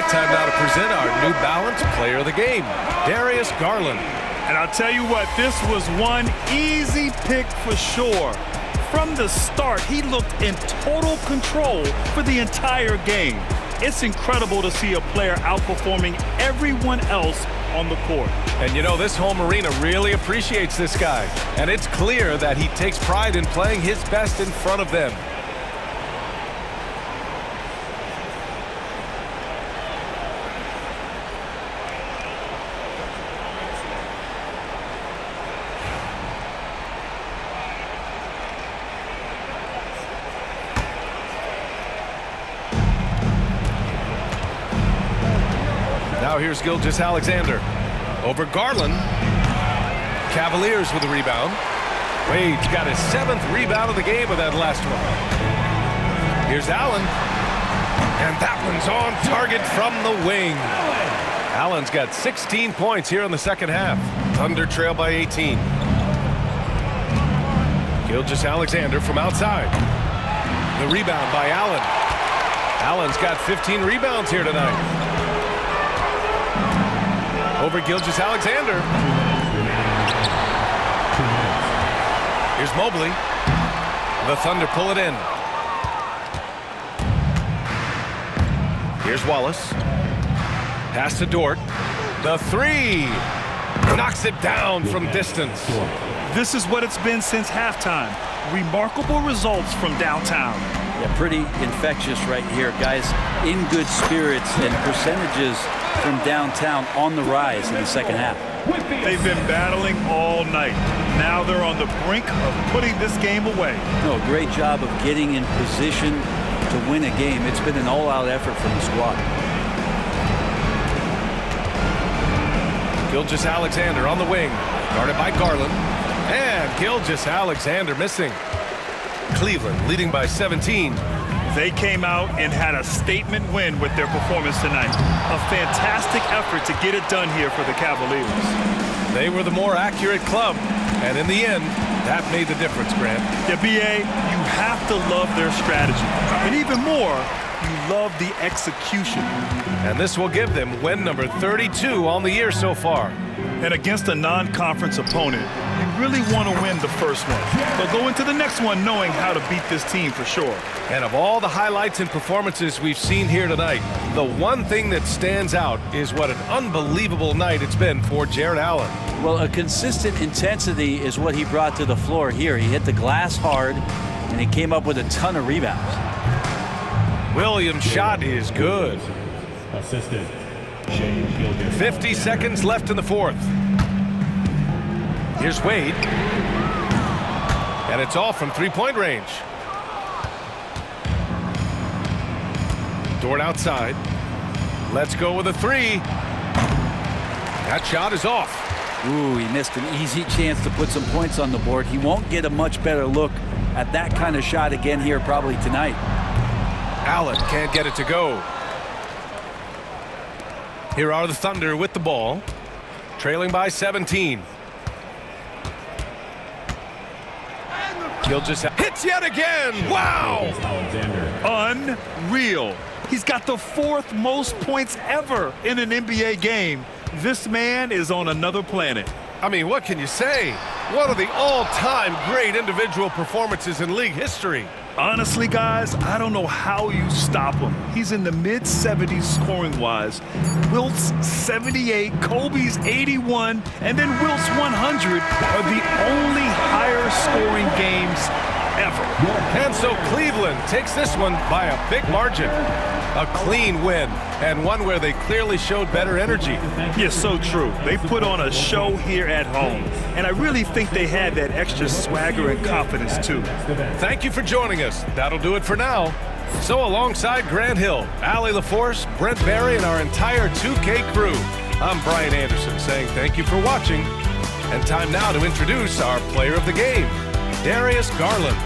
Time now to present our New Balance Player of the Game, Darius Garland. And I'll tell you what, this was one easy pick for sure. From the start, he looked in total control for the entire game. It's incredible to see a player outperforming everyone else on the court. And you know, this home arena really appreciates this guy. And it's clear that he takes pride in playing his best in front of them. Now here's Gilgeous-Alexander. Over Garland. Cavaliers with the rebound. Wade's got his 7th rebound of the game with that last one. Here's Allen. And that one's on target from the wing. Allen's got 16 points here in the second half. Thunder trail by 18. Gilgeous-Alexander from outside. The rebound by Allen. Allen's got 15 rebounds here tonight. Over Gilgeous-Alexander. Here's Mobley. The Thunder pull it in. Here's Wallace. Pass to Dort. The three. Knocks it down from distance. This is what it's been since halftime. Remarkable results from downtown. Yeah, pretty infectious right here. Guys in good spirits and percentages from downtown on the rise in the second half. They've been battling all night. Now they're on the brink of putting this game away. No, great job of getting in position to win a game. It's been an all-out effort from the squad. Gilgeous-Alexander on the wing, guarded by Garland. And Gilgeous-Alexander missing. Cleveland leading by 17. They came out and had a statement win with their performance tonight. A fantastic effort to get it done here for the Cavaliers. They were the more accurate club, and in the end, that made the difference, Grant. Yeah, B.A., you have to love their strategy. And even more, you love the execution. And this will give them win number 32 on the year so far. And against a non-conference opponent, you really want to win the first one. But go into the next one knowing how to beat this team for sure. And of all the highlights and performances we've seen here tonight, the one thing that stands out is what an unbelievable night it's been for Jarrett Allen. Well, a consistent intensity is what he brought to the floor here. He hit the glass hard, and he came up with a ton of rebounds. Williams' shot is good. Assistant, Shai Gilgeous. 50 seconds left in the fourth. Here's Wade. And it's off from three-point range. Dort outside. Let's go with a three. That shot is off. Ooh, he missed an easy chance to put some points on the board. He won't get a much better look at that kind of shot again here probably tonight. Allen can't get it to go. Here are the Thunder with the ball, trailing by 17. Gilgeous hits yet again. Wow! Unreal. He's got the fourth most points ever in an NBA game. This man is on another planet. I mean, what can you say? One of the all-time great individual performances in league history. Honestly, guys, I don't know how you stop him. He's in the mid-70s scoring-wise. Wilt's 78, Kobe's 81, and then Wilt's 100 are the only higher-scoring games ever. And so Cleveland takes this one by a big margin. A clean win, and one where they clearly showed better energy. Yeah, so true. They put on a show here at home, and I really think they had that extra swagger and confidence, too. Thank you for joining us. That'll do it for now. So alongside Grant Hill, Allie LaForce, Brent Barry, and our entire 2K crew, I'm Brian Anderson saying thank you for watching. And time now to introduce our player of the game, Darius Garland.